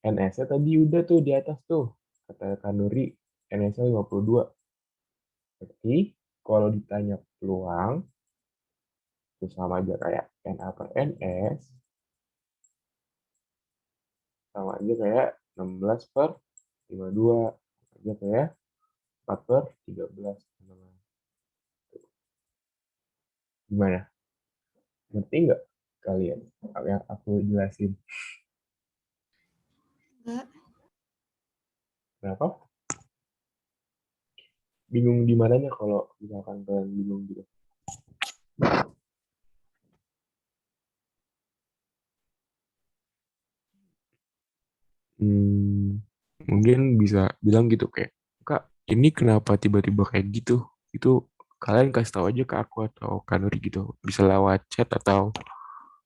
NS-nya tadi udah tuh di atas tuh. Kata Kanuri, NS-nya 52. Berarti kalau ditanya peluang, itu sama aja kayak NA per NS, sama aja kayak 16 per 52. Sama aja kayak 4 per 13. Gimana? Ngerti nggak kalian yang aku jelasin? Enggak. Kenapa? Bingung di mananya kalau misalkan kalian bingung gitu? Mungkin bisa bilang gitu kayak, Kak, ini kenapa tiba-tiba kayak gitu? Itu kalian kasih tahu aja ke aku atau Kanuri gitu. Bisa lewat chat atau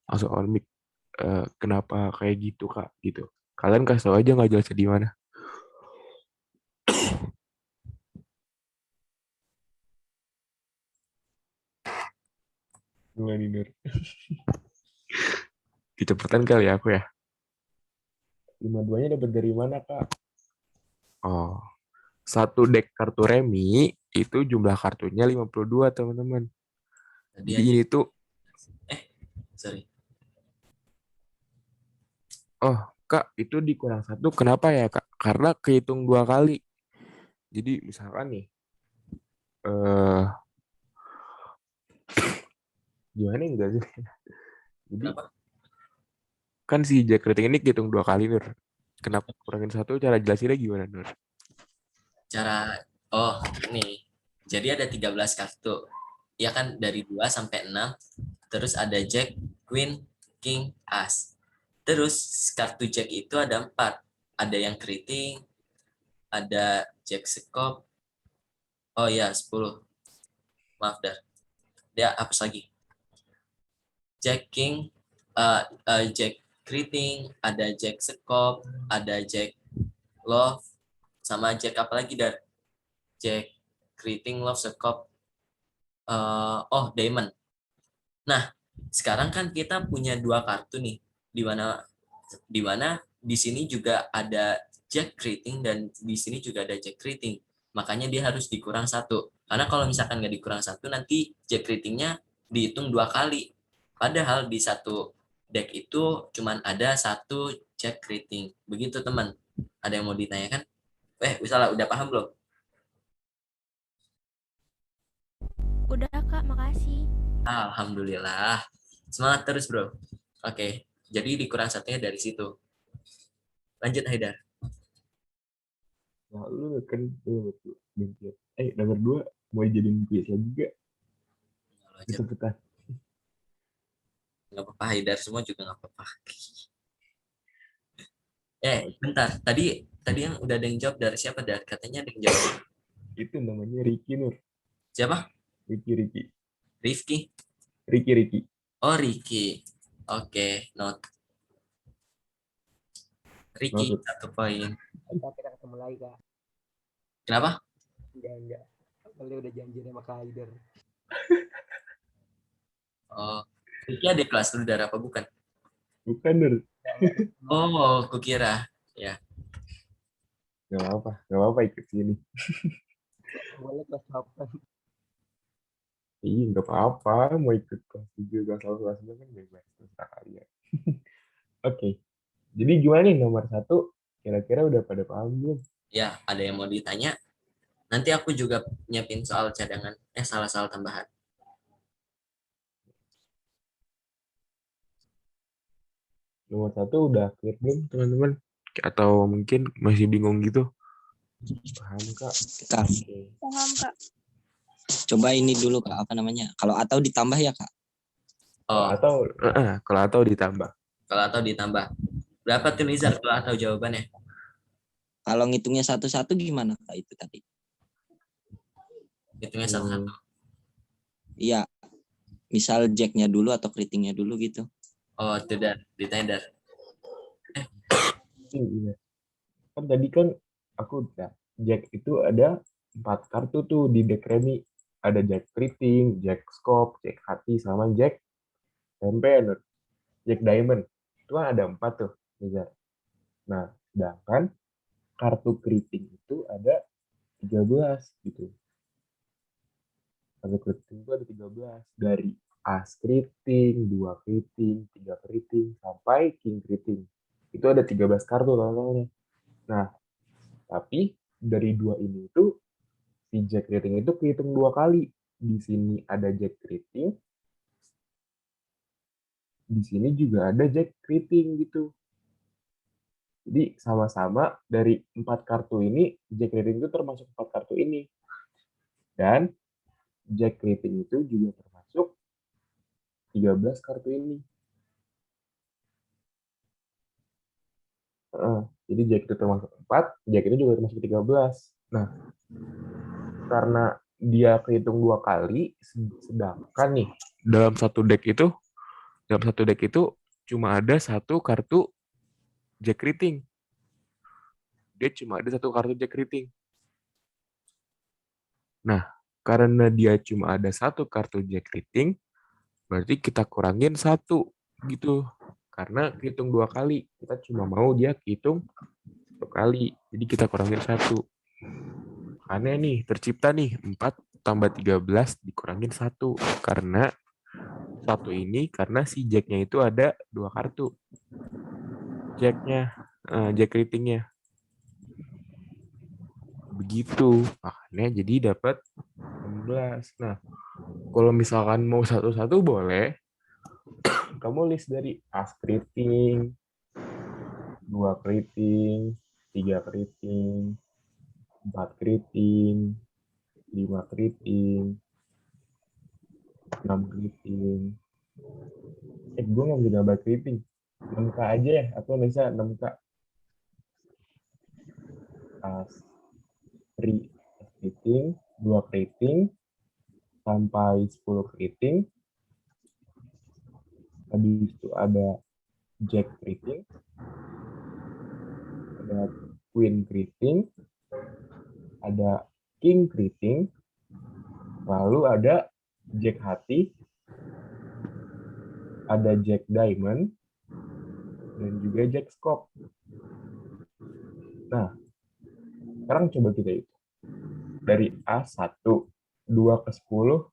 langsung on mic. Kenapa kayak gitu, Kak? Gitu. Kalian kasih tahu aja nggak jelasnya di mana. Gimana nih, Nur? Kecepatan kali ya aku ya. 52-nya dapat dari mana, Kak? Oh, satu deck kartu remi itu jumlah kartunya 52, teman-teman. Tadi Jadi ini tuh sorry. Oh, Kak, itu dikurang satu. Kenapa ya, Kak? Karena kehitung 2 kali. Jadi misalkan nih, eh gimana enggak sih? Jadi Kenapa? kan si Jack rating ini kehitung 2 kali, Nur. Kenapa kurangin satu? Cara jelasinnya gimana, Nur? Cara ini. Jadi ada 13 kartu. Ya kan dari 2 sampai 6. Terus ada Jack, Queen, King, As. Terus kartu Jack itu ada 4. Ada yang keriting, ada Jack Sekop. Oh ya, 10. Maaf dah. Dia hapus lagi. Jack King, Jack keriting, ada Jack Sekop, ada Jack Love, sama Jack apa lagi dar? Jack keriting, Love, Sekop, Diamond. Nah, sekarang kan kita punya 2 kartu nih, di mana di sini juga ada Jack keriting dan di sini juga ada Jack keriting. Makanya dia harus dikurang 1. Karena kalau misalkan nggak dikurang 1, nanti Jack keritingnya dihitung 2 kali. Padahal di satu deck itu cuman ada 1 Jack keriting. Begitu teman. Ada yang mau ditanyakan? Udah paham belum? Udah Kak, makasih. Alhamdulillah. Semangat terus bro. Oke, jadi dikurang 1-nya dari situ. Lanjut Haidar. Nah, lu kan nomor 2 mau jadiin kuis lagi gak? Kesebutan. Nggak apa-apa, Haidar semua juga nggak apa-apa. Bentar. Tadi yang udah ada yang jawab dari siapa? Dari katanya ada yang jawab. Itu namanya Ricky, Nur. Siapa? Ricky. Rifki? Ricky. Oh, Ricky. Oke, note. Ricky, Maksud. 1 poin. Kita ketemu lagi Kak. Kenapa? Enggak. Kali udah janji sama Kak Haider. Oh, Ricky ada kelas lu dari apa bukan? Bukan, Nur. Oh, kukira. Ya. Gak apa-apa ikut sini. Boleh kelas 8. Iya, gak apa-apa. Mau ikut kelas 7, kelas 8, kelas 9 kan bebas. Terserah kalian. Oke. Jadi gimana nih nomor 1? Kira-kira udah pada paham belum? Ya, ada yang mau ditanya? Nanti aku juga nyiapin soal cadangan. Soal tambahan. Nomor 1 udah clear belum, teman-teman? Atau mungkin masih bingung gitu? Paham, Kak? Kak, Oke. Paham, Kak. coba ini dulu Kak, apa namanya? Kalau atau ditambah ya Kak? Oh, Kalau atau ditambah. kalau atau ditambah. Berapa tuh Nizar kalau atau jawabannya? Kalau ngitungnya satu-satu gimana Kak itu tadi? Hitungnya satu-satu. Iya, misal jacknya dulu atau keritingnya dulu gitu. Oh, itu Dar. Ditanya Dar. Iya. Kan tadi kan aku udah Jack itu ada 4 kartu tuh di deck Remy. Ada Jack Keriting, Jack Scope, Jack Hati, sama Jack Tempener, Jack Diamond. Itu kan ada 4 tuh, Nizar. Nah, sedangkan kartu keriting itu ada 13 gitu. Kartu keriting itu ada 13. Dari As keriting, 2 keriting, 3 keriting, sampai King keriting. Itu ada 13 kartu totalnya. Nah, tapi dari 2 ini itu si Jack rating itu kehitung 2 kali. Di sini ada Jack rating, di sini juga ada Jack rating gitu. Jadi sama-sama dari 4 kartu ini, Jack rating itu termasuk 4 kartu ini. Dan Jack rating itu juga termasuk 13 kartu ini. Jadi Jack itu termasuk 4, Jack itu juga termasuk 13. Nah, karena dia kehitung 2 kali, sedangkan nih dalam satu deck itu cuma ada 1 kartu Jack rating. Dia cuma ada 1 kartu Jack rating. Nah, karena dia cuma ada 1 kartu Jack rating, berarti kita kurangin 1 gitu. Karena hitung 2 kali, kita cuma mau dia hitung 1 kali. Jadi kita kurangin 1. Aneh nih, tercipta nih 4 tambah 13 dikurangin 1. Karena 1 ini karena si Jack-nya itu ada 2 kartu. jacknya, jack ratingnya. Begitu, makanya jadi dapat 16. Nah, kalau misalkan mau satu-satu boleh, kamu list dari as keriting, 2 keriting, 3 keriting, 4 keriting, 5 keriting, 6 keriting. Gue nggak bisa nambah keriting. 6K aja ya, atau bisa 6K. As keriting, 2 keriting, sampai 10 keriting. Habis itu ada jack keriting, ada queen keriting, ada king keriting, lalu ada jack hati, ada jack diamond, dan juga jack scope. Nah, sekarang coba kita hitung. Dari A1, 2 ke 10,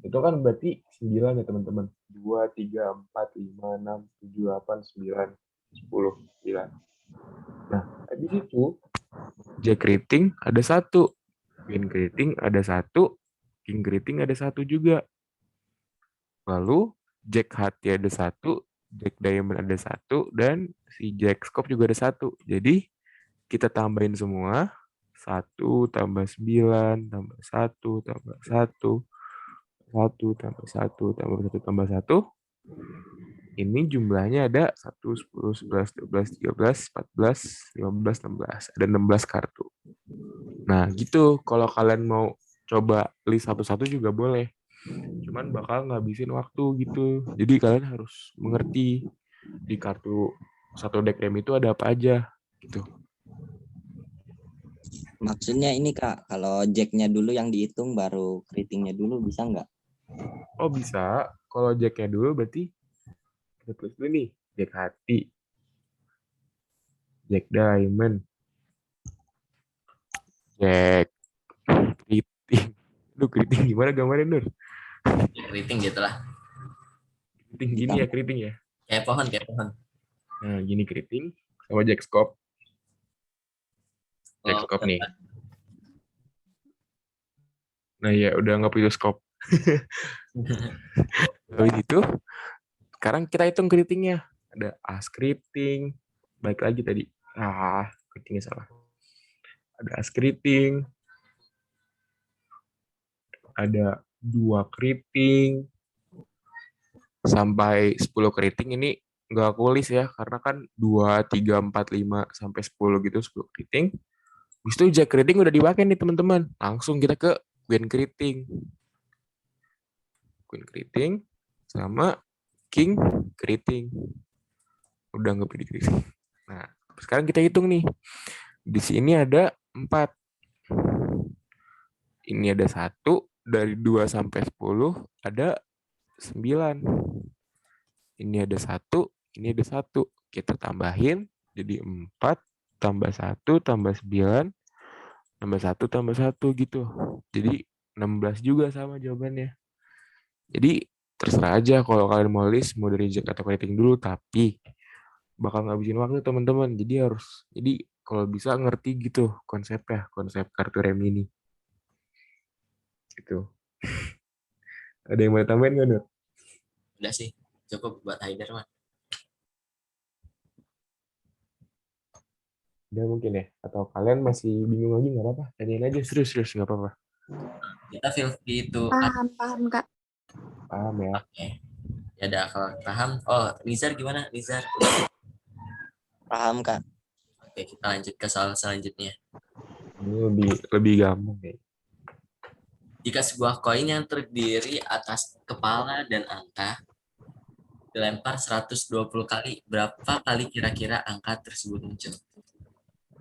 itu kan berarti 9 ya teman-teman. 2, 3, 4, 5, 6, 7, 8, 9, 10, 9. Nah, habis itu, jack keriting ada 1, queen keriting ada 1, king keriting ada 1 juga. Lalu, jack hati ada 1, jack diamond ada 1, dan si jack scope juga ada 1. Jadi, kita tambahin semua. 1 tambah 9 tambah 1 tambah 1, 1 tambah 1 tambah 1 tambah 1. Ini jumlahnya ada 1, 10, 11, 12, 13, 14, 15, 16. Ada 16 kartu. Nah, gitu. Kalau kalian mau coba list satu-satu juga boleh. Cuman bakal ngabisin waktu gitu. Jadi kalian harus mengerti di kartu satu deck rem itu ada apa aja gitu. Maksudnya ini Kak, kalau jacknya dulu yang dihitung baru keritingnya dulu bisa nggak? Oh bisa. Kalau jacknya dulu berarti kita tulis dulu nih. Jack hati. Jack diamond. Jack keriting. Aduh keriting gimana gambarnya Nur? Jack keriting gitu lah. Keriting gini ya keriting ya. Kayak pohon, kayak pohon. Nah gini keriting. Sama jack scope. Jack Oh, scope nih. Nah ya udah nggak perlu scope. Habis itu sekarang kita hitung keritingnya. Ada as keriting. Baik lagi tadi. Keritingnya salah. Ada as keriting. Ada 2 keriting. Sampai 10 keriting ini nggak aku list ya. Karena kan 2, 3, 4, 5, sampai 10 gitu. 10 keriting. Habis itu jack keriting udah dipakai nih teman-teman. Langsung kita ke queen keriting. Queen keriting sama king keriting. Udah nggak pilih keriting. Nah, sekarang kita hitung nih. Di sini ada 4. Ini ada 1. Dari 2 sampai 10 ada 9. Ini ada 1. Ini ada 1. Kita tambahin jadi 4 tambah 1 tambah 9 tambah 1 tambah 1 gitu. Jadi 16 juga sama jawabannya. Jadi terserah aja kalau kalian mau list mau dari jack atau keriting dulu, tapi bakal ngabisin waktu teman-teman. Jadi kalau bisa ngerti gitu konsepnya, konsep kartu rem ini. Gitu. Ada yang mau tambahin nggak, Nur? Udah sih, cukup buat Haider mah. Udah mungkin ya? Atau kalian masih bingung lagi nggak apa-apa? Tanyain aja serius nggak apa-apa. Kita feel free itu. Paham, Kak. Paham ya? Oke. Ya udah kalau paham. Oh, Nizar gimana? Nizar. Paham Kak? Oke, kita lanjut ke soal selanjutnya. Ini lebih gampang ya. Jika sebuah koin yang terdiri atas kepala dan angka dilempar 120 kali, berapa kali kira-kira angka tersebut muncul?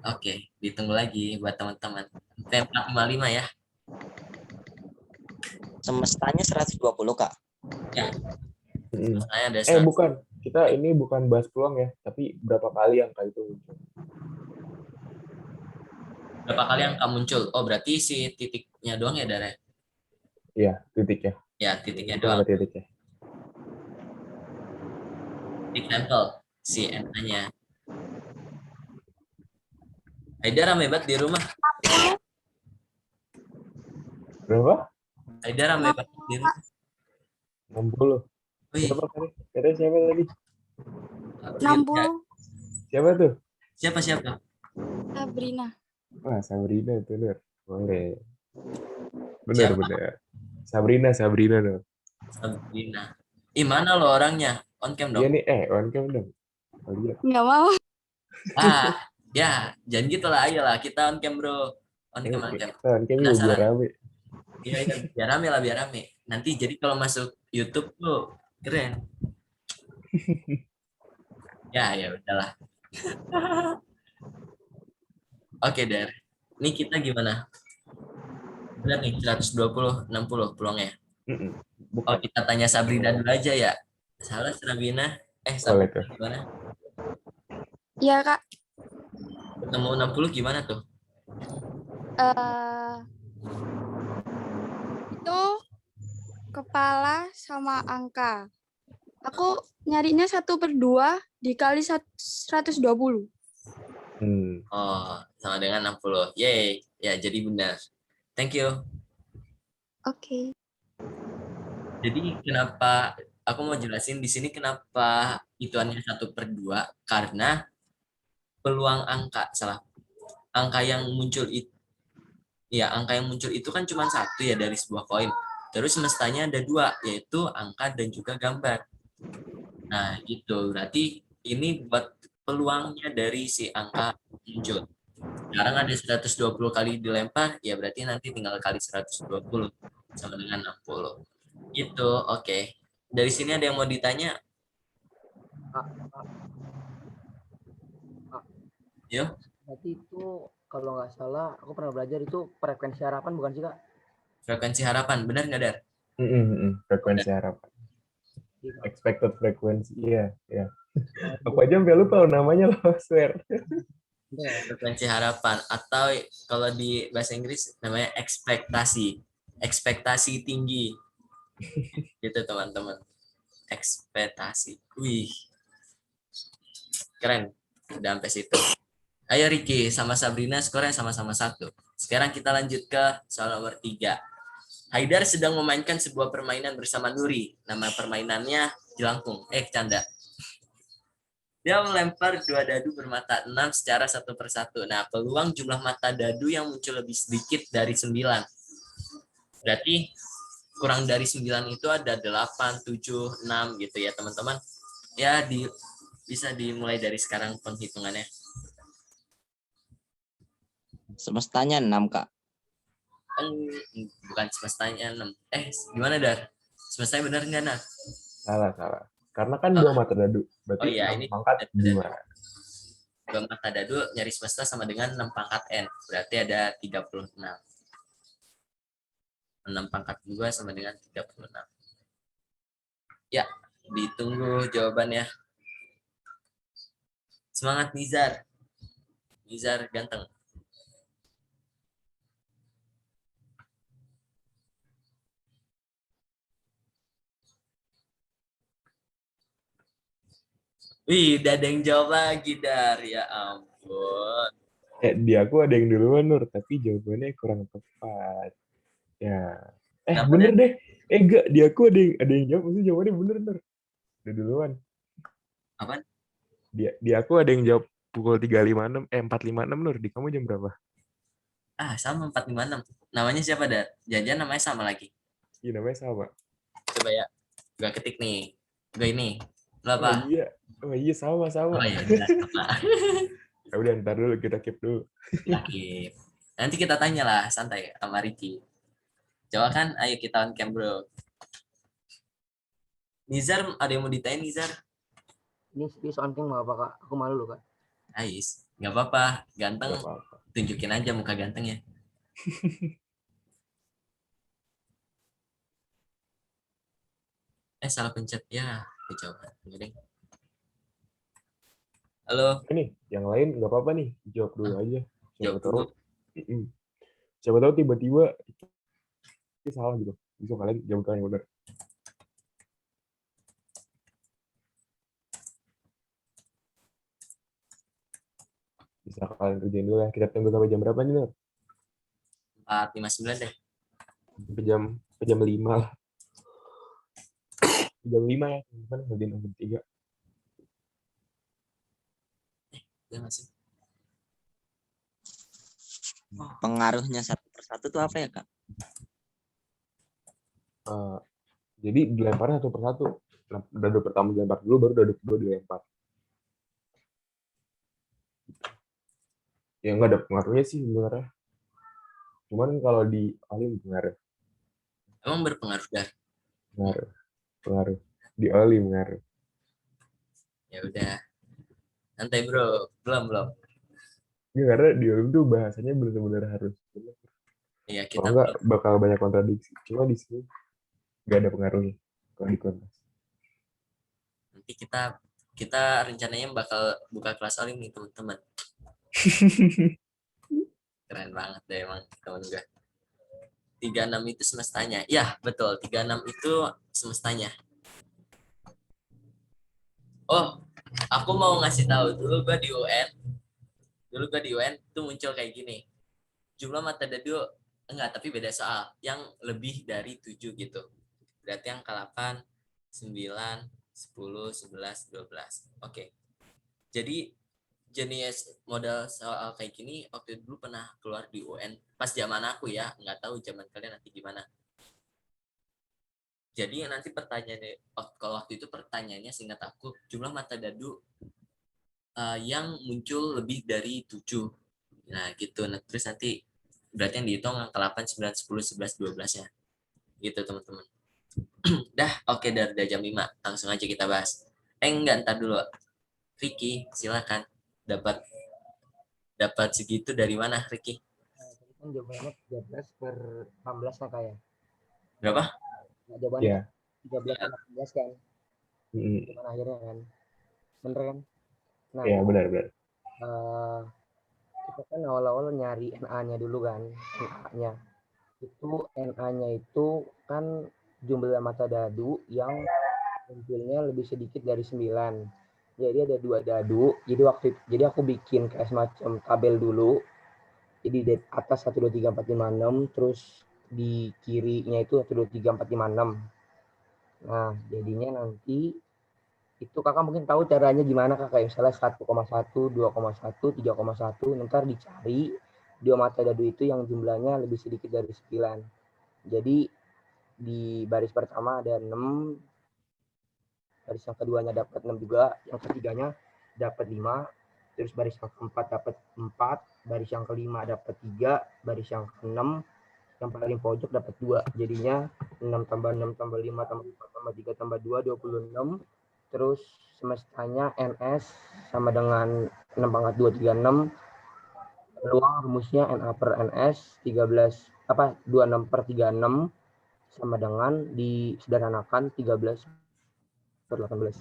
Oke, ditunggu lagi buat teman-teman. P455 ya. Semestanya 120 Kak. Ya, Mm-mm. saya ada Bukan. Kita ini bukan bahas peluang ya, tapi berapa kali angka itu muncul. berapa kali angka muncul? Oh, berarti si titiknya doang ya, Dara? Iya, titik ya. Ya, titiknya Itu doang. angka titik ya. Titik sampel si NA-nya. Aida rame banget di rumah. Berapa? Aida rame banget di rumah. 60. Wih, Siapa tadi? Katanya siapa tadi? Firda. Siapa tuh? Siapa? Sabrina. Wah, Sabrina itu, Nur. Boleh. Bener, Siapa? bener. Sabrina Nur. Sabrina. Ih, mana lo orangnya? On cam Iya dong. nih, on cam dong. Oh, iya. Nggak mau. Ah, ya, jangan gitu lah. Ayolah, kita on cam, bro. On cam, on cam. On cam juga biar Penasaran? rame. Iya, iya, biar rame lah, biar rame. Nanti jadi kalau masuk YouTube tuh keren. Ya udahlah. Oke, Der. Ini kita gimana? Udah nih, 120, 60 peluangnya. Mm-mm. Oh, Bukan. kita tanya Sabrina dulu aja ya. Salah, Sabrina. Boleh Sabrina tuh. gimana? Iya, Kak. Ketemu 60 gimana tuh? Eh itu kepala sama angka. Aku nyarinya 1/2 dikali 120. Oh, sama dengan 60. Yeay. Ya, jadi benar. Thank you. Oke. Jadi kenapa aku mau jelasin di sini kenapa hitungannya 1/2 karena peluang angka yang muncul itu angka yang muncul itu kan cuma satu ya dari sebuah koin. Terus semestanya ada dua, yaitu angka dan juga gambar. Nah, gitu. Berarti ini buat peluangnya dari si angka muncul. Sekarang ada 120 kali dilempar, ya berarti nanti tinggal kali 120 sama dengan 60. Gitu, oke. Dari sini ada yang mau ditanya? Ah, ah, ah. Yuk. Berarti itu kalau nggak salah, aku pernah belajar itu frekuensi harapan bukan sih Kak? Frekuensi harapan, benar nggak, Dar? Frekuensi harapan. Iya, Kak. Expected frequency. Iya, iya. Aku aja sampai lupa namanya loh, swear. Bentar ya. Frekuensi harapan, atau kalau di bahasa Inggris namanya ekspektasi. Ekspektasi tinggi. Gitu, teman-teman. Ekspektasi. Wih, keren. Udah sampai situ. Ayo Ricky, sama Sabrina skornya sama-sama 1. Sekarang kita lanjut ke soal nomor 3. Haidar sedang memainkan sebuah permainan bersama Nuri. Nama permainannya jelangkung. Canda. Dia melempar 2 dadu bermata 6 secara satu persatu. Nah, peluang jumlah mata dadu yang muncul lebih sedikit dari 9. Berarti kurang dari 9 itu ada 8, 7, 6 gitu ya, teman-teman. Ya, bisa dimulai dari sekarang penghitungannya. Semestanya 6, Kak. Bukan semestanya 6. Gimana, Dar? Semestanya benar nggak, Nah? Salah. Karena kan 2 mata dadu. Berarti Oh iya, 6 ini pangkat 2. 2 mata dadu nyari semesta sama dengan 6 pangkat N. Berarti ada 36. 6 pangkat 2 sama dengan 36. Ya, ditunggu jawabannya. Semangat Nizar. Nizar ganteng. Wih, udah ada yang jawab lagi, Dar. Ya ampun. Di aku ada yang duluan, Nur. Tapi jawabannya kurang tepat. Ya. Kenapa, Bener Dar? deh. Enggak. Di aku ada yang jawab. Maksudnya jawabannya bener, Nur. Udah duluan. Apaan? Di aku ada yang jawab pukul 3.56. 4.56, Nur. Di kamu jam berapa? Sama 456. Namanya siapa, Dar? Jangan namanya sama lagi. Iya, namanya sama. Coba ya. Gue ketik nih. Gue ini. Lo Oh apa? iya. Oh iya, sama. Oh ya, udah sama. Ya udah, ntar dulu kita keep dulu. Oke. Nanti kita tanya lah, santai sama Ricky. Coba kan, ayo kita on cam, bro. Nizar, ada yang mau ditanya, Nizar? Ini soal king mau apa Kak? Aku malu loh Kak. Ais, nggak apa-apa. Ganteng, Gak apa-apa. tunjukin aja muka gantengnya. Salah pencet. Ya, aku coba. Halo, Ini, yang lain nggak apa-apa nih. Jawab dulu aja. Siapa jawab tahu. dulu. Siapa tahu tiba-tiba ini salah gitu. Bisa kalian jawab yang benar. Bisa kalian kerjain dulu ya. Kita tunggu sampai jam berapa nih, Nur? 4:59 deh. Sampai jam 5 lah. Jam 5 ya, teman-teman. Ngerjain nomor 3. Ya nggak sih? Pengaruhnya satu persatu tuh apa ya, Kak? Jadi dilemparnya satu persatu. Nah, dadu pertama dilempar dulu, baru dadu kedua dilempar. Ya nggak ada pengaruhnya sih sebenarnya. Cuman kalau di oli pengaruh, Emang berpengaruh dah. pengaruh. Di oli pengaruh. Ya udah. Santai bro. Belum. Ya, karena di oli itu bahasanya benar-benar harus. Iya Kalau kita nggak belum. bakal banyak kontradiksi. Cuma di sini nggak ada pengaruhnya. Kalau di kelas. Nanti kita rencananya bakal buka kelas olim nih teman-teman. Keren banget deh emang teman gue. 36 itu semestanya. Ya betul. 36 itu semestanya. Oh, aku mau ngasih tahu dulu gue di UN. Dulu gue di UN tuh muncul kayak gini. Jumlah mata dadu enggak, tapi beda soal. Yang lebih dari 7 gitu. Berarti angka 8, 9, 10, 11, 12. Oke. Jadi jenis modal soal kayak gini waktu dulu pernah keluar di UN pas zaman aku ya, nggak tahu zaman kalian nanti gimana. Jadi nanti pertanyaannya, kalau waktu itu pertanyaannya seingat aku, jumlah mata dadu yang muncul lebih dari 7. Nah gitu, nah, terus nanti berarti yang dihitung angka 8, 9, 10, 11, 12 ya. Gitu teman-teman. Dah, oke dari jam 5. Langsung aja kita bahas. Enggak, ntar dulu. Ricky, silakan. Dapat dapat segitu dari mana, Ricky? Nah, tadi kan jawabannya 13/16 ya, Kak ya. Berapa? Nah, jawabannya Ya. 13/16 kan. Gimana akhirnya kan? Bener kan? Nah, Ya benar-benar. kita kan awal-awal nyari NA-nya dulu kan. NA-nya. Itu NA-nya itu kan jumlah mata dadu yang munculnya lebih sedikit dari 9. Jadi ada 2 dadu. Jadi aku bikin kayak semacam tabel dulu. Jadi di atas 1 2 3 4 5 6, terus di kirinya itu 1 2 3 4 5 6. Nah, jadinya nanti itu Kakak mungkin tahu caranya gimana Kak, kayak misalnya 1,1, 2,1, 3,1, ntar dicari 2 mata dadu itu yang jumlahnya lebih sedikit dari 9. Jadi di baris pertama ada 6, baris yang keduanya dapat 6 juga, yang ketiganya dapat 5, terus baris yang keempat dapat 4, baris yang kelima dapat 3, baris yang keenam yang paling pojok dapat 2. Jadinya 6 tambah 6 tambah 5 tambah 4 tambah 3 tambah 2, 26. Terus semestanya NS sama dengan 6 pangkat 2, 36. Peluang rumusnya NA per NS 26/36 sama dengan disederhanakan 13/18.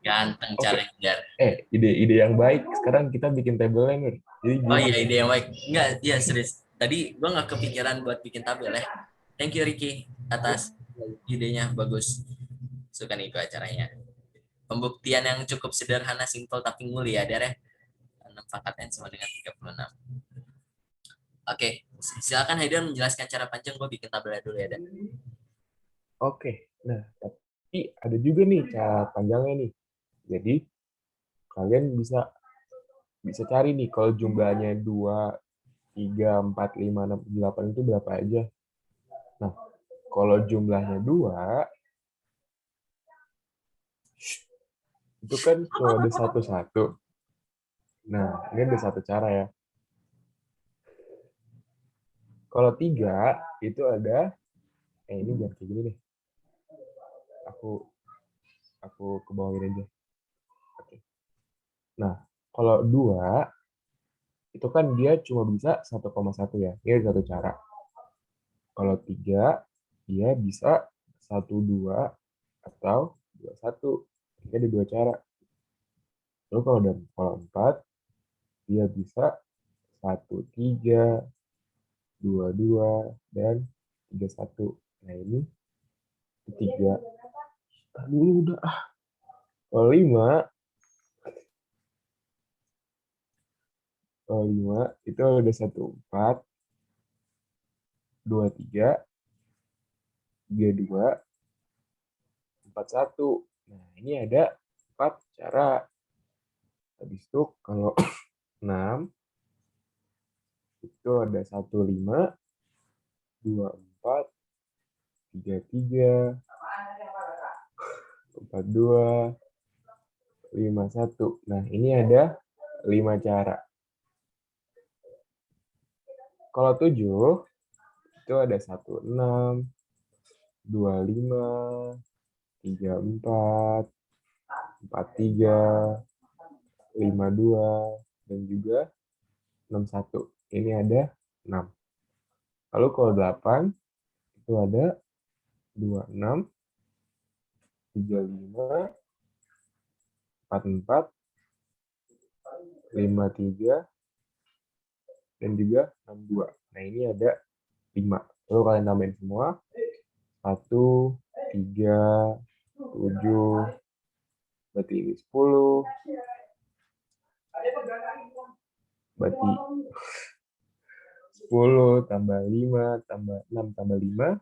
Ganteng Oke. caranya. Ide yang baik. Sekarang kita bikin tabelnya, Nur. Jadi Oh gini. iya, ide yang baik. Enggak, ya serius. Tadi gua nggak kepikiran buat bikin tabel ya. Thank you Ricky atas idenya, bagus. Suka nih gua acaranya. Pembuktian yang cukup sederhana, simpel tapi mulia, Der ya. 6 pangkat N sama dengan 36. Oke, silakan Haider menjelaskan cara panjang, gue bikin tabelnya dulu ya, Dan. Oke. Nah, tapi ada juga nih cara panjangnya nih. Jadi kalian bisa cari nih kalau jumlahnya 2, 3, 4, 5, 6, 8 itu berapa aja. Nah, kalau jumlahnya 2, itu kan cuma ada satu-satu. Nah, ini ada satu cara ya. Kalau 3, itu ada, ini jangan kayak gini deh. Aku ke bawahin aja. Oke. Nah, kalau 2, itu kan dia cuma bisa 1,1 ya. Ini satu cara. Kalau 3, dia bisa 1,2 atau 2,1. Ini ada 2 cara. Lalu kalau 4, dia bisa 1,3, 2,2, dan 3,1. Nah, ini 3. Tadi udah. Kalau 5, Kalau 5 itu ada 14, 23, 32, 41. Nah, ini ada 4 cara. Habis itu kalau 6 itu ada 15, 24, 33, 42, 51. Nah, ini ada 5 cara. Kalau 7 itu ada 16, 25, 34, 43, 52, dan juga 61. Ini ada 6. Lalu kalau 8 itu ada 26, 35, 44, 53, dan juga 62. Nah, ini ada 5. Lalu kalian tambahin semua. 1, 3, 7, berarti ini 10. Berarti 10 tambah 5 tambah 6 tambah 5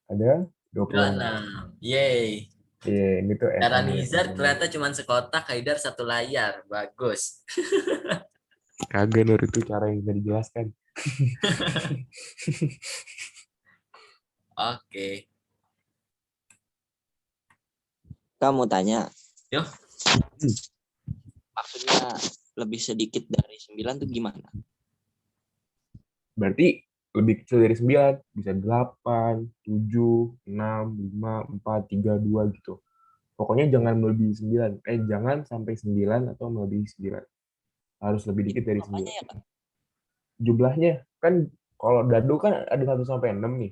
ada 26. 26. Yeay. Ini tuh Cara SN-nya, Nizar teman-teman. ternyata cuma sekotak, Haidar satu layar. Bagus. Kagak, Nur, itu cara yang bisa dijelaskan. Oke. Kamu tanya. Yo. Maksudnya lebih sedikit dari 9 tuh gimana? Berarti lebih kecil dari 9. Bisa 8, 7, 6, 5, 4, 3, 2 gitu. Pokoknya jangan melebihi 9. Jangan sampai 9 atau melebihi 9. Harus lebih dikit dari 9. Apanya ya, Kak? Jumlahnya kan kalau dadu kan ada 1 sampai 6 nih.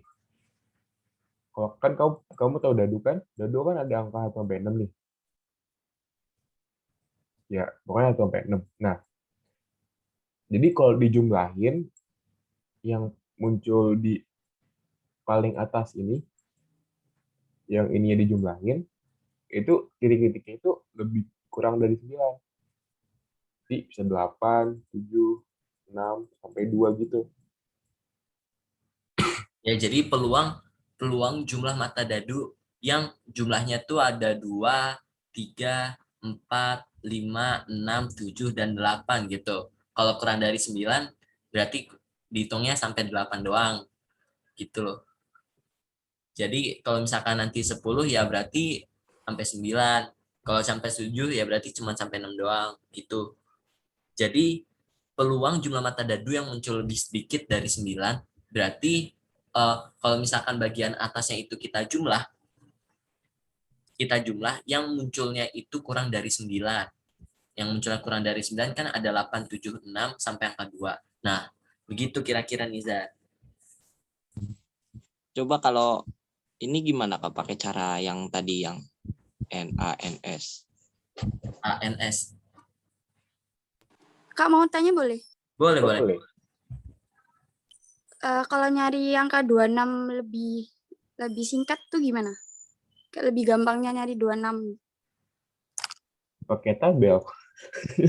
Kalau kan kamu tahu dadu kan? Dadu kan ada angka 1 sampai 6 nih. Ya, pokoknya 1 sampai 6. Nah, jadi kalau dijumlahin yang muncul di paling atas ini, yang ininya dijumlahin, itu titik-titiknya itu lebih kurang dari 9. Jadi bisa 8, 7, 6, sampai 2 gitu. Ya, jadi peluang jumlah mata dadu yang jumlahnya tuh ada 2, 3, 4, 5, 6, 7, dan 8 gitu. Kalau kurang dari 9, berarti dihitungnya sampai 8 doang. Gitu loh. Jadi kalau misalkan nanti 10 ya berarti sampai 9. Kalau sampai 7 ya berarti cuma sampai 6 doang. Gitu. Jadi peluang jumlah mata dadu yang muncul lebih sedikit dari 9, berarti kalau misalkan bagian atasnya itu kita jumlah yang munculnya itu kurang dari 9. Yang munculnya kurang dari 9 kan ada 8, 7, 6 sampai angka 2. Nah, begitu kira-kira Niza. Coba kalau ini gimana, Kak? Pakai cara yang tadi yang NANS. ANS. Kak mau tanya boleh? Boleh. Kalau nyari angka 26 lebih singkat tuh gimana? Kayak lebih gampangnya nyari 26. Pakai tabel.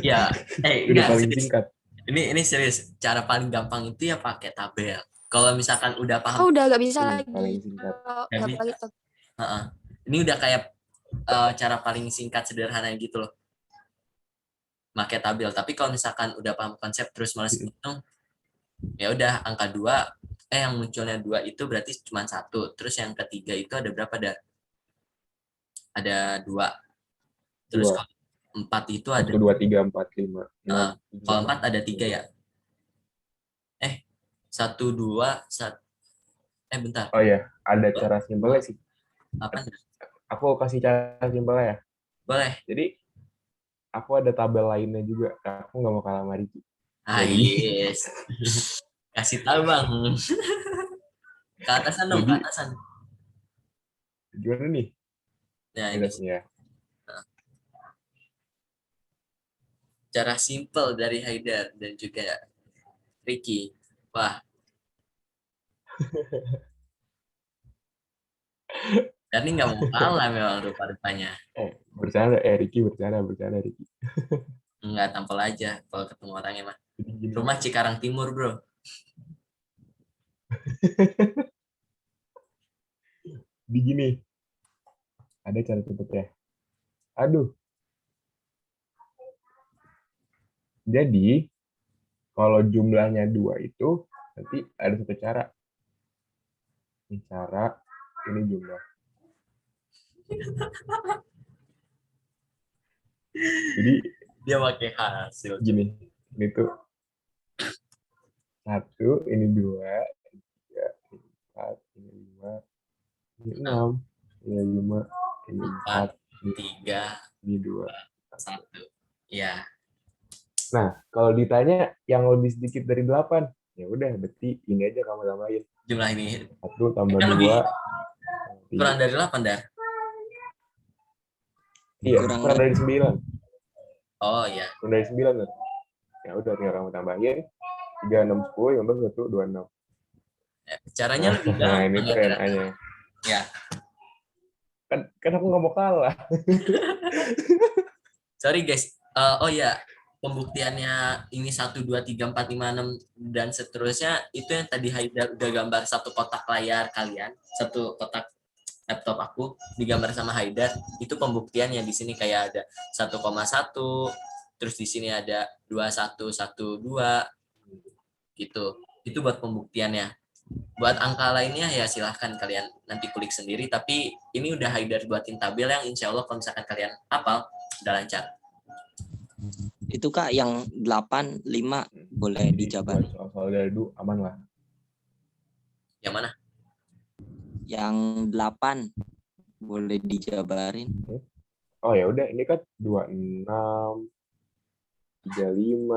Ya, Udah enggak paling serius. singkat. Ini serius. Cara paling gampang itu ya pakai tabel. Kalau misalkan udah paham, Oh udah gak bisa Ini lagi. paling singkat. Kalau nggak nggak bisa. pakai tab. Heeh. Ini udah kayak cara paling singkat sederhana gitu loh. Pakai tabel. Tapi kalau misalkan udah paham konsep terus males ngitung, ya udah angka 2, yang munculnya 2 itu berarti cuma 1. Terus yang ketiga itu ada berapa dah? Ada 2. Terus 2. kalau 4 itu 1, ada 2, 3, 4, 5, 6, 7, kalau 4 ada 3 ya? 1, 2, 1. Bentar. Oh ya, ada cara simpelnya sih. Apa? Aku kasih cara simpelnya ya. Boleh. Jadi aku ada tabel lainnya juga. Aku nggak mau kalah sama Riki. Yes. Kasih tahu Bang. Ke atasan dong, ke Jadi- atasan. Gimana nih? Nah, ini Ya. cara simple dari Haidar dan juga Ricky. Wah. Dan ini nggak mau kalah memang rupa-rupanya. Bercanda, Riki bercanda Riki. Nggak tampil aja kalau ketemu orangnya mah. Jadi gini, Rumah Cikarang Timur, bro. jadi gini. Ada cara cepet ya. Aduh. Jadi kalau jumlahnya 2 itu nanti ada satu cara. Ini cara, ini jumlah. Jadi Dia pakai hasil. gini, ini tuh 1, ini 2, ini 3, ini 4, ini 5, ini 6, ini 5, ini 4, 3, ini 2. 1. Ya, Nah, kalau ditanya yang lebih sedikit dari 8, ya udah berarti ini aja kamu tambahin. jumlah ini 1 tambah kan 2, lebih 3. kurang dari 8, Dar. Iya, kurang kurang dari 9. Oh ya, Kurang dari 9 kan? Ya udah tinggal kamu tambahin 3, 6, 10, 15, 1, 26. caranya lebih Nah, ini gampang tuh ya, Dar. NA-nya. Ya, Kan aku nggak mau kalah. sorry guys. Oh ya, pembuktiannya ini 1, 2, 3, 4, 5, 6 dan seterusnya itu yang tadi Haidar udah gambar satu kotak layar kalian, satu kotak laptop aku digambar sama Haidar. Itu pembuktiannya di sini kayak ada 1,1, terus di sini ada 2112 gitu. Itu buat pembuktiannya. Buat angka lainnya ya silahkan kalian nanti kulik sendiri, tapi ini udah Haidar buatin tabel yang insya Allah kalau misalkan kalian hafal udah lancar. Itu Kak yang 8, 5 boleh Jadi dijabarin. buat soal-soal galdu aman lah. Yang mana? Yang 8 boleh dijabarin. Oh ya udah, ini kan 26, 35,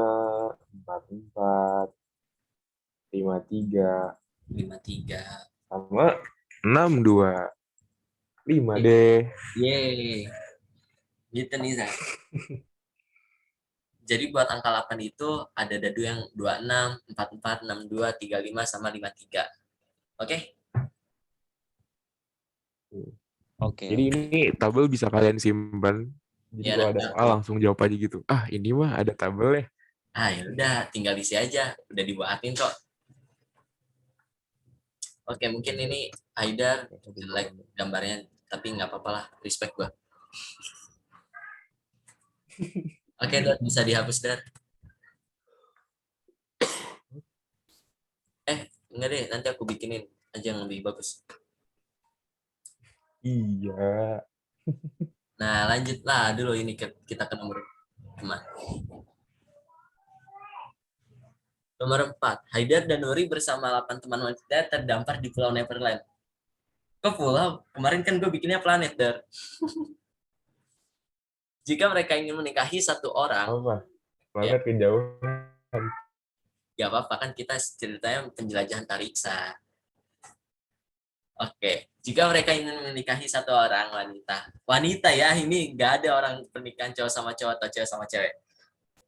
44, 53, 53. sama 62, 5 deh. Yeay. Gitu nih, Zah. Jadi buat angka 8 itu ada dadu yang 26, 44, 62, 35, sama 53. Oke? Oke. Jadi ini tabel bisa kalian simpan. Jadi Ya, kalau ada nanti soal langsung jawab aja gitu. Ah, ini mah ada tabel ya. ya udah, tinggal isi aja. Udah dibuatin kok. Oke, mungkin ini Haidar jelek gambarnya, tapi nggak apa-apa lah. Respect gua. Oke, Dar, bisa dihapus, Dar. Enggak deh, nanti aku bikinin aja yang lebih bagus. Iya. Nah, lanjutlah dulu ini kita ke nomor teman. Nomor 4, Haidar dan Nuri bersama 8 teman wanita terdampar di Pulau Neverland. Kok pulau? Kemarin kan gue bikinnya planet, Dar. Jika mereka ingin menikahi satu orang, Apa? Planet kejauhan. ya apa-apa kan kita ceritanya penjelajahan tariksa. Oke, jika mereka ingin menikahi satu orang wanita ya, ini nggak ada orang pernikahan cowok sama cowok atau cewek sama cewek.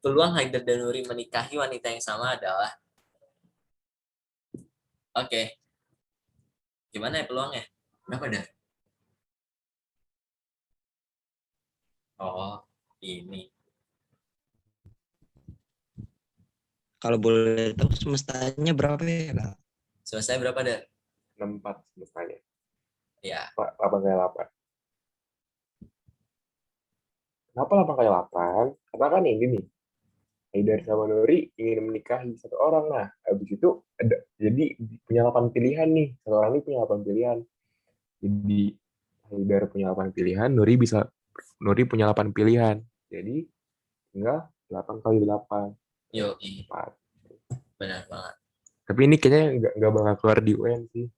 Peluang Haidar dan Nuri menikahi wanita yang sama adalah, oke, gimana ya peluangnya? Berapa dah? Oh, ini. Kalau boleh tahu semestanya berapa ya Kak? Selesai berapa dah? 64 semestanya. Ya, 8 kali 8. Kenapa 8 kali 8? Karena kan ini nih. Haidar sama Nuri ingin menikahi satu orang. Nah, habis itu ada, jadi punya 8 pilihan nih. Satu orang ini punya 8 pilihan. Jadi Haidar punya 8 pilihan, Nuri punya 8 pilihan. Jadi tinggal 8 kali 8. yuk, 4. benar banget. Tapi ini kayaknya nggak bakal keluar di UN sih.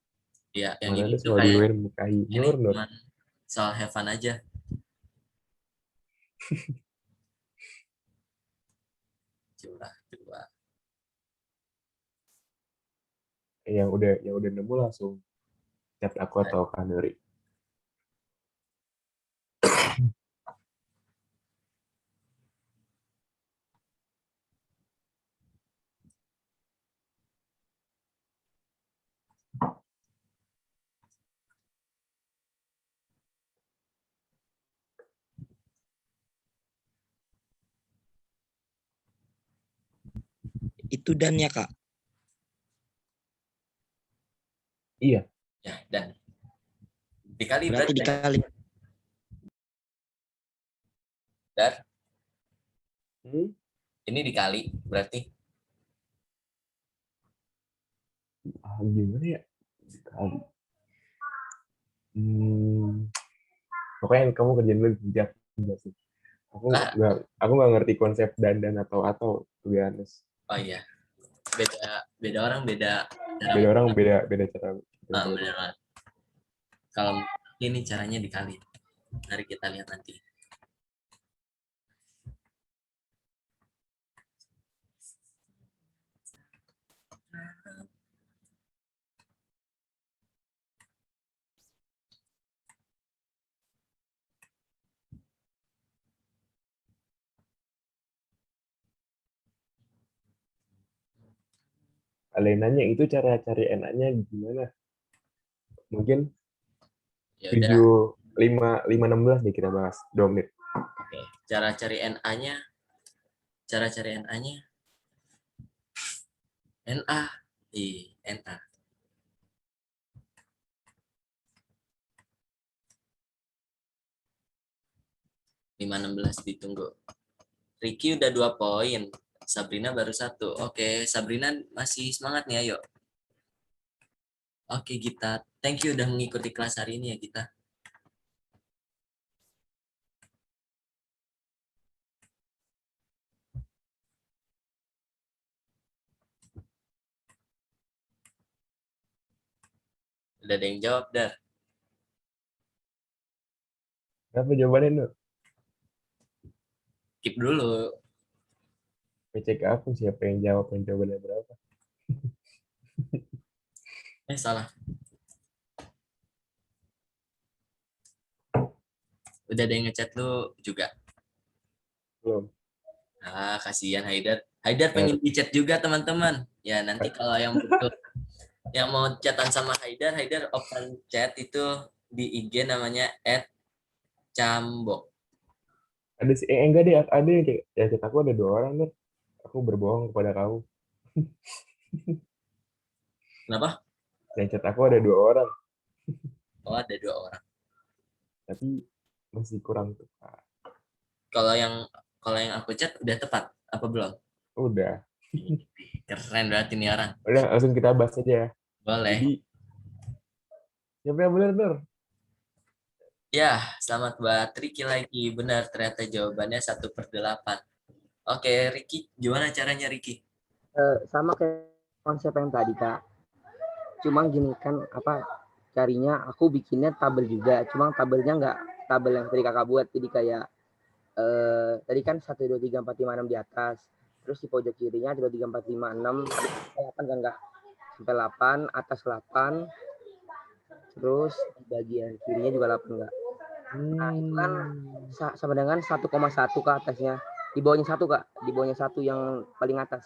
Ya, yang Mana ini ada tuh soal di kayak UN menikahi. ini Nur. cuma soal have fun aja. Jumlah dua. Yang udah nemu langsung chat aku atau Kak Nuri. Itu dan ya Kak. Iya. Ya, dan dikali Berarti berarti dikali. Dar, Hmm? ini dikali berarti. Gimana ya? Sekali. Pokoknya yang kamu kerjain dulu bijak enggak sih. Ah, Aku nggak ngerti konsep dan atau to be honest. oh iya, beda beda orang beda cara. Beda orang beda cara. Bener banget. Kalau ini caranya dikali. Mari kita lihat nanti. Kalian nanya itu cara cari enaknya gimana? Mungkin Ya udah. video 5:16 deh kita bahas 2 menit. Oke. Cara cari NA-nya. Cara cari NA-nya. NA. NA. Lima 16 ditunggu. Ricky udah 2 poin. Sabrina baru 1. Oke, Sabrina masih semangat nih, ayo. Oke, Gita. Thank you udah mengikuti kelas hari ini ya, Gita. Udah ada yang jawab, Dar. Apa jawabannya, Nur? Keep dulu. Cek aku siapa yang jawab yang jawabannya berapa. Salah. Udah ada yang ngechat lu juga. Belum. Kasihan Haidar. Haidar pengen di chat juga, teman-teman. Ya, nanti kalau yang butuh yang mau chatan sama Haidar, Haidar open chat itu di IG namanya @cambok. Ada sih enggak deh, ada yang kayak ya chat aku ada 2 orang nih. Aku berbohong kepada kamu. Kenapa? Yang chat aku ada 2 orang, Oh, ada 2 orang. tapi masih kurang tepat. Kalau yang aku chat udah tepat apa belum? Udah. Keren berarti nih orang. Udah langsung kita bahas aja ya. Boleh. Jadi siapa yang benar? Ya, selamat buat Ricky lagi. Benar, ternyata jawabannya 1/8. Oke, Ricky, gimana caranya Ricky? Sama kayak konsep yang tadi Kak. Cuma gini kan carinya aku bikinnya tabel juga, cuma tabelnya nggak tabel yang tadi Kakak buat. Jadi kayak tadi kan 1 2 3 4 5 6 di atas. Terus di pojok kirinya 1 2 3 4 5 6 8 kan enggak sampai 8, atas 8. Terus di bagian kirinya juga 8 enggak. Nah, itu kan sama dengan 1,1 ke atasnya. Di bawahnya 1 Kak, di bawahnya 1 yang paling atas.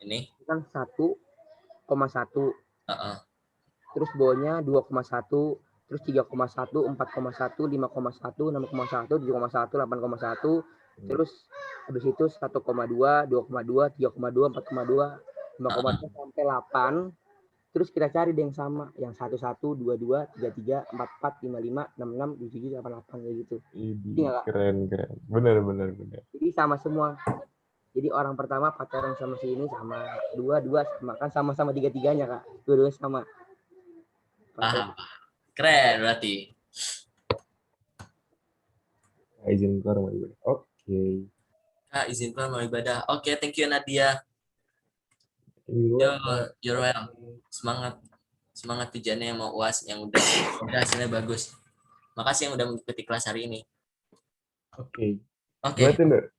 Ini Itu kan 1,1. uh-uh. Terus bawahnya 2,1, terus 3,1, 4,1, 5,1, 6,1, 7,1, 8,1, terus habis itu 1,2, 2,2, 3,2, 4,2, 5,2 sampai 8. Terus kita cari deh yang sama, yang 11, 22, 33, 44, 55, 66, 77, 88 kayak gitu. Iya, Kak. Keren. Benar. Jadi sama semua. Jadi orang pertama pacaran sama si ini sama, dua sama kan sama-sama tiga-tiganya Kak. Dua-dua sama. Paham. Keren berarti. Izin keluar mau ibadah. Oke. Kak, izin keluar mau ibadah. Oke, thank you Nadia. You're welcome. Semangat tujuannya yang mau UAS yang udah hasilnya bagus. Makasih yang udah mengikuti kelas hari ini. Oke. Oke. Berarti Nur?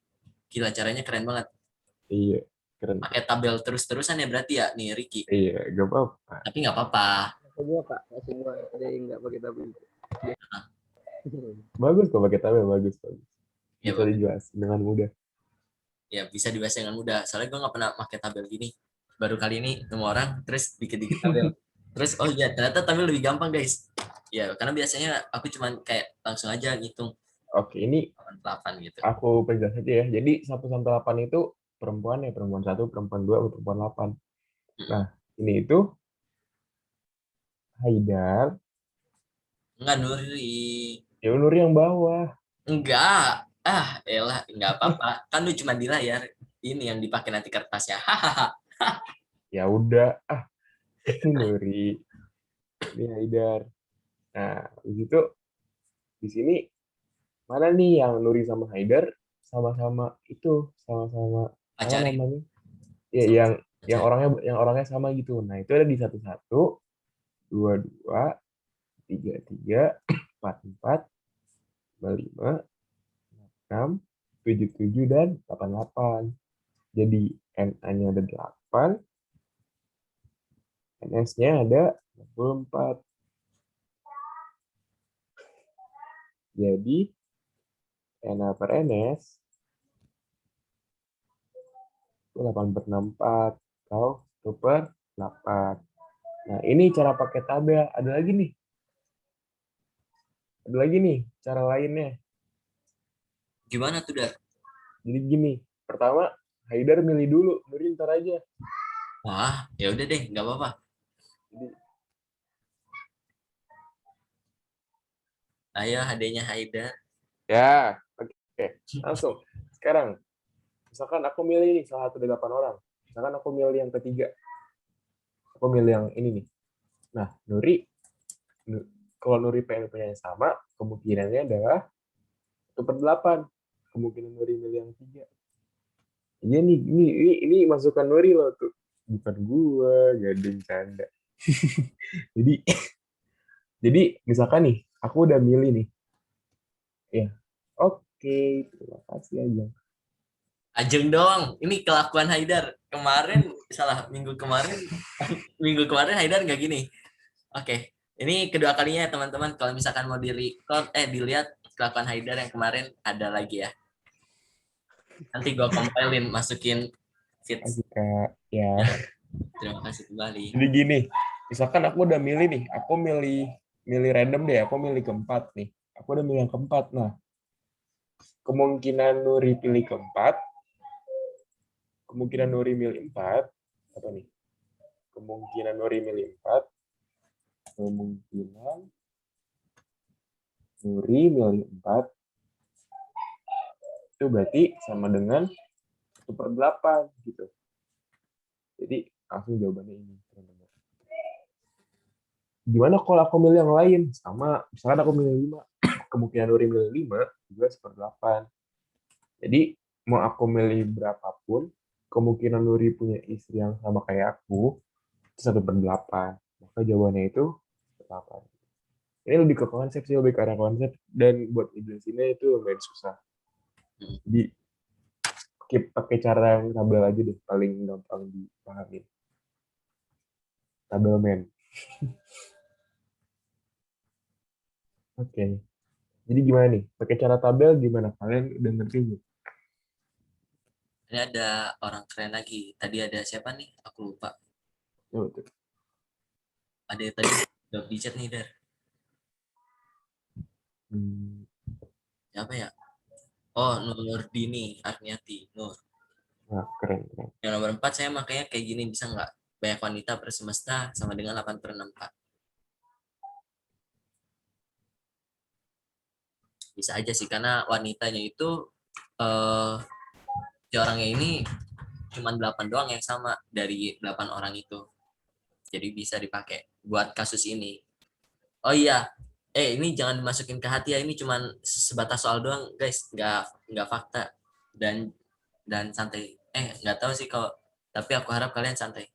Gila, caranya keren banget. Iya, keren. Pakai tabel terus-terusan ya berarti ya nih Ricky. Iya, gak apa-apa. Tapi nggak apa-apa. Semua Kak, semua ada yang nggak pakai tabel. Bagus kok pakai tabel, bagus. Ya, Bisa dijelasin dengan mudah. Ya bisa dibahas dengan mudah. Soalnya gue nggak pernah pakai tabel gini. Baru kali ini ketemu orang, terus dikit-dikit tabel. Terus oh iya ternyata tabel lebih gampang guys. Ya karena biasanya aku cuma kayak langsung aja ngitung. Oke, ini 8 gitu. aku perjelas aja ya. Jadi 1 sampai 8 itu perempuan ya, perempuan 1, perempuan 2, perempuan 8. Nah, ini itu Haidar, Enggak, Nuri. ya Nuri yang bawah. Enggak. Elah, enggak apa-apa. Kan lu cuma di layar. Ini yang dipakai nanti kertasnya. Hahaha. Ya udah, ini Nuri, ini Haidar. Nah, begitu di sini mana nih yang Nuri sama Haidar sama-sama itu, sama-sama apa Pacarin. namanya? Ya, yang orangnya sama gitu. Nah, itu ada di 11, 22, 33, 44, 55, 6, 77, dan 88. Jadi NA-nya ada 8, NS-nya ada 64. Jadi NA per NS itu 8/64 atau 1/8. Nah, ini cara pakai tabel. Ada lagi nih cara lainnya. Gimana tuh, Dar? Jadi gini, pertama Haidar milih dulu, Nuri ntar aja. Wah, ya udah deh, nggak apa-apa. Jadi, Ayo, adanya Haidar. ya, oke. Langsung. Sekarang, misalkan aku milih nih salah satu dari 8 orang. Misalkan aku milih yang ketiga. Aku milih yang ini nih. Nah, kalau Nuri pengen punya yang sama, kemungkinannya adalah 1/8. Kemungkinan Nuri milih yang 3. Iya nih, ini masukan Nuri loh tuh. Bukan gua, gading canda. jadi misalkan nih, aku udah milih nih. Ya, oke, terima kasih aja. Ajeng dong. Ini kelakuan Haidar. Minggu kemarin Haidar nggak gini. Oke. Ini kedua kalinya ya teman-teman. Kalau misalkan mau dilihat kelakuan Haidar yang kemarin ada lagi ya. Nanti gue compilein, masukin feed. Kasih Kak. Ya. Terima kasih kembali. Jadi gini, misalkan aku udah milih nih, aku milih random deh, aku milih keempat nih. Aku udah milih yang keempat. Nah, kemungkinan Nuri pilih keempat, kemungkinan Nuri milih 4, apa nih? Kemungkinan Nuri milih 4, kemungkinan Nuri milih 4, itu berarti sama dengan 1/8 gitu. Jadi langsung jawabannya ini, teman-teman. Gimana kalau aku milih yang lain? Sama, misalkan aku milih 5, kemungkinan Nuri milih 5 juga 1/8. Jadi mau aku milih berapapun, kemungkinan Nuri punya istri yang sama kayak aku itu 1/8. Maka jawabannya itu 8. Ini lebih ke konsep sih, lebih ke arah konsep, dan buat jelasinnya itu lumayan susah. Jadi pakai cara yang tabel aja deh, paling gampang dipahami. Tabel men. Oke. Jadi gimana nih? Pakai cara tabel gimana? Kalian udah ngerti belum? Ini ada orang keren lagi. Tadi ada siapa nih? Aku lupa. Oh, tuh. Ada tadi jawab di chat nih, Dar. Siapa ya? Oh, Nurdini Arniati. Nur. Nah, keren. Yang nomor 4 saya makanya kayak gini, bisa nggak? Banyak wanita per semesta sama dengan 8/64. Bisa aja sih, karena wanitanya itu si orangnya ini cuma 8 doang yang sama dari 8 orang itu. Jadi bisa dipakai buat kasus ini. Oh iya, ini jangan dimasukin ke hati ya, ini cuma sebatas soal doang guys, nggak fakta dan santai. Nggak tahu sih kalau, tapi aku harap kalian santai.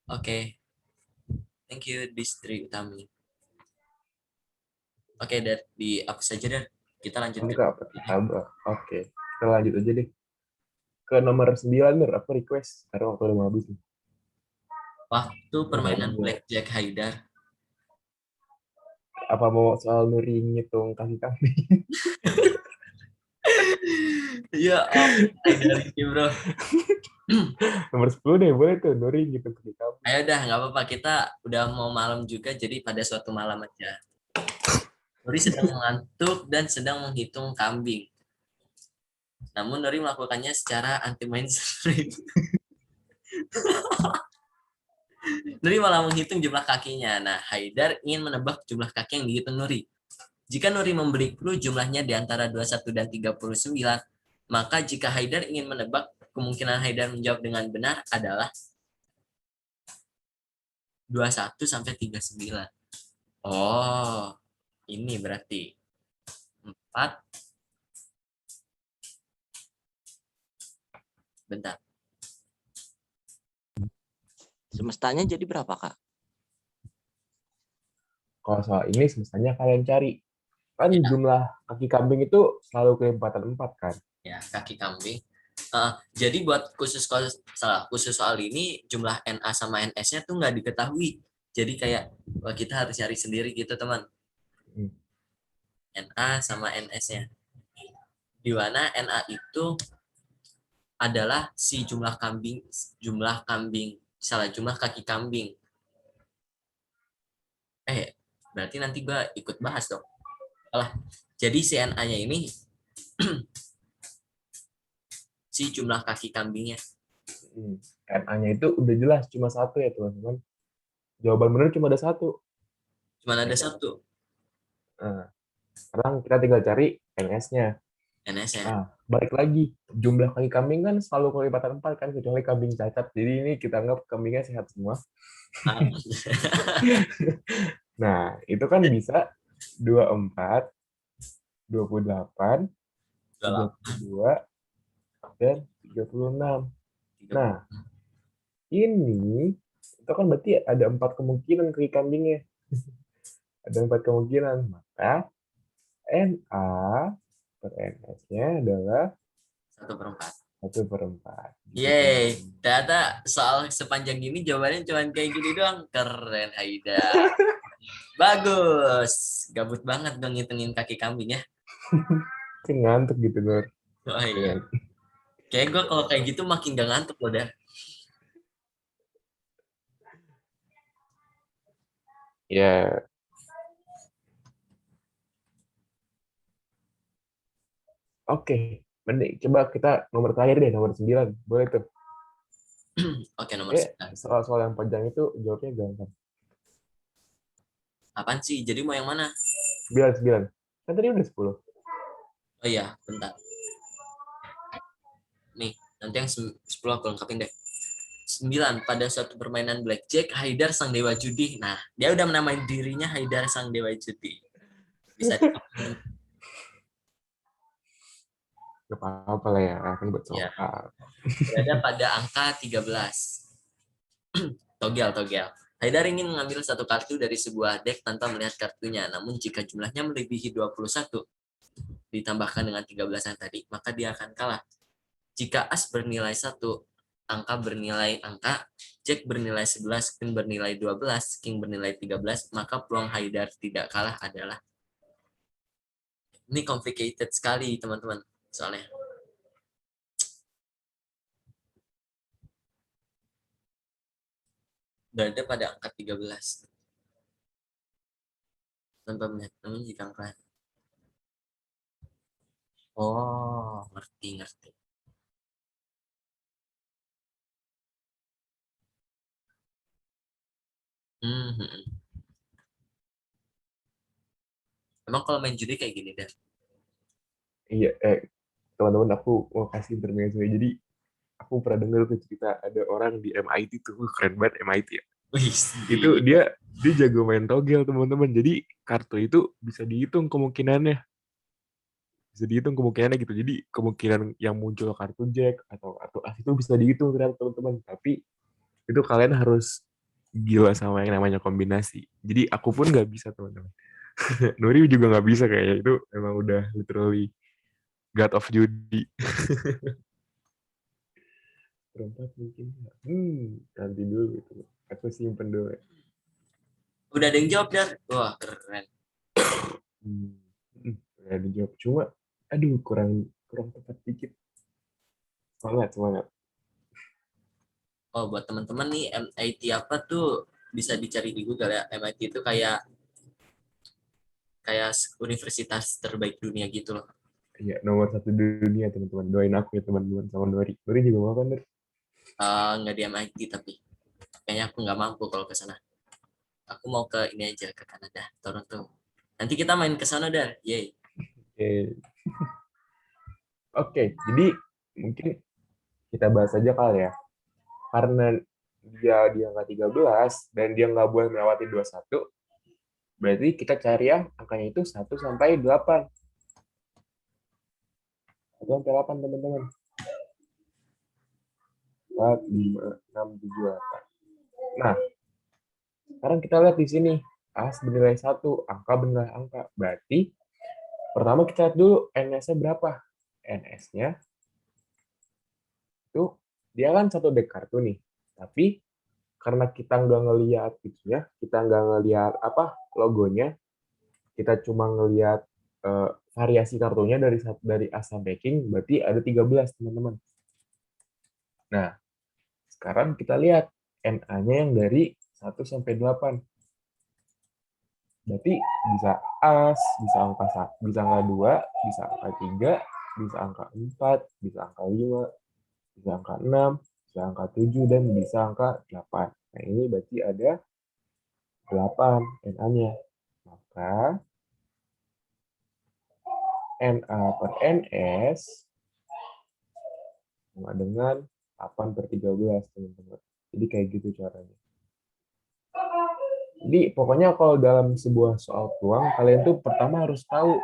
Oke. Thank you Distri Utami. Oke, di apa saja deh. Kita lanjut ke Oke, kita lanjut aja deh. Ke nomor 9, Mir, aku request. Karena waktu udah mau habis nih. Waktu permainan Blackjack Haidar. Apa mau soal Nuri ngitung kaki kambing? Iya, Haidar ini bro. Nomor 10 deh, boleh tuh Nuri ngitung kaki kambing. Ayo dah, nggak apa-apa. Kita udah mau malam juga, jadi pada suatu malam aja. Nuri sedang mengantuk dan sedang menghitung kambing. Namun Nuri melakukannya secara anti mainstream. Nuri malah menghitung jumlah kakinya. Nah, Haidar ingin menebak jumlah kaki yang dihitung Nuri. Jika Nuri memberi clue jumlahnya di antara 21 dan 39, maka jika Haidar ingin menebak, kemungkinan Haidar menjawab dengan benar adalah 21 sampai 39. Oh, ini berarti 4. Bentar. Semestanya jadi berapa, Kak? Kalau soal ini semestanya kalian cari. Kan Ya. jumlah kaki kambing itu selalu kelipatan 4 kan? Ya, kaki kambing. Jadi buat khusus soal ini jumlah NA sama NS-nya tuh nggak diketahui. Jadi kayak kita harus cari sendiri gitu teman. Hmm. NA sama NS-nya. Di mana NA itu adalah si jumlah kaki kambing. Berarti nanti gua ikut bahas dong. Jadi si NA-nya ini si jumlah kaki kambingnya. NA-nya itu udah jelas cuma 1 ya teman-teman. Jawaban benar cuma ada 1. Cuma ada 1. Nah, sekarang kita tinggal cari NS-nya. NS-nya. Nah, balik lagi. Jumlah kaki kambing kan selalu kelipatan 4 kan, kecuali kambing cacat. Jadi ini kita anggap kambingnya sehat semua. Nah, itu kan bisa 24, 28, 32, dan 36. Nah, ini itu kan berarti ada 4 kemungkinan kaki kambingnya. Ada 4 kemungkinan. Maka NA per NS-nya adalah 1/4. 1/4. Yeay, ternyata soal sepanjang ini jawabannya cuma kayak gini doang. Keren, Haida. Bagus. Gabut banget dong ngitungin kaki kambing ya. Kan ngantuk gitu, Nur. Oh iya. Kayak gue kalau kayak gitu makin gak ngantuk loh dah. Ya. Oke. Mending coba kita nomor terakhir deh, nomor 9. Boleh tuh. Oke, nomor 9. Soal-soal yang panjang itu jawabnya gampang. Apaan sih? Jadi mau yang mana? 9. Kan tadi udah 10. Oh iya, bentar. Nih, nanti yang 10 aku lengkapin deh. 9. Pada suatu permainan blackjack, Haidar sang dewa judi. Nah, dia udah menamai dirinya Haidar sang dewa judi. Bisa Gak apa-apa lah ya, kan buat soal. Ya. Berada pada angka 13. Togel. Haidar ingin mengambil satu kartu dari sebuah deck tanpa melihat kartunya. Namun jika jumlahnya melebihi 21, ditambahkan dengan 13 yang tadi, maka dia akan kalah. Jika as bernilai 1, angka bernilai angka, jack bernilai 11, queen bernilai 12, king bernilai 13, maka peluang Haidar tidak kalah adalah. Ini complicated sekali, teman-teman. Soalnya. Berada pada angka 13. Tanpa melihat, namun jika angka. Oh, ngerti. Emang kalau main judi kayak gini deh. Iya, teman-teman aku mau kasih intermezzo. Jadi aku pernah dengar tuh cerita ada orang di MIT tuh, keren banget MIT ya. Itu dia jago main togel teman-teman. Jadi kartu itu bisa dihitung kemungkinannya. Gitu. Jadi kemungkinan yang muncul kartu jack atau kartu as itu bisa dihitung ternyata teman-teman. Tapi itu kalian harus gila sama yang namanya kombinasi. Jadi aku pun nggak bisa teman-teman. Nuri juga nggak bisa kayaknya. Itu emang udah literally God of Judi. Perempat mungkin. Nanti dulu itu. Aku simpen dulu. Udah ada yang jawab, Dar? Wah, keren. Udah dijawab. Cuma, aduh, kurang tepat dikit. Semangat. Oh, buat teman-teman nih, MIT apa tuh bisa dicari di Google ya. MIT itu kayak universitas terbaik dunia gitu loh. Iya, nomor 1 dunia teman-teman. Doain aku ya teman-teman sama Nori. Nori juga mau kan, Nur? Nggak di MIT tapi kayaknya aku nggak mampu kalau ke sana. Aku mau ke ini aja ke Kanada, Toronto. Nanti kita main ke sana dah. Yay. Oke. Oke, jadi mungkin kita bahas aja kali ya. Karena dia di angka 13 dan dia nggak boleh melewati 21, berarti kita cari yang angkanya itu 1 sampai 8. 1 sampai 8 teman-teman. 4, 5, 6, 7, 8. Nah, sekarang kita lihat di sini. A bernilai 1, angka bernilai angka. Berarti pertama kita lihat dulu NS-nya berapa. NS-nya itu dia kan 1 dek kartu nih. Tapi karena kita nggak ngelihat gitu ya, kita nggak ngelihat apa logonya, kita cuma ngelihat variasi kartunya dari A sampai King, berarti ada 13 teman-teman. Nah, sekarang kita lihat NA-nya yang dari 1 sampai 8. Berarti bisa as, bisa angka 2, bisa angka 3, bisa angka 4, bisa angka 5, bisa angka 6, bisa angka 7, dan bisa angka 8. Nah, ini berarti ada 8 NA-nya. Maka NA per NS sama dengan 8 per 13, teman-teman. Jadi kayak gitu caranya. Jadi pokoknya kalau dalam sebuah soal peluang, kalian tuh pertama harus tahu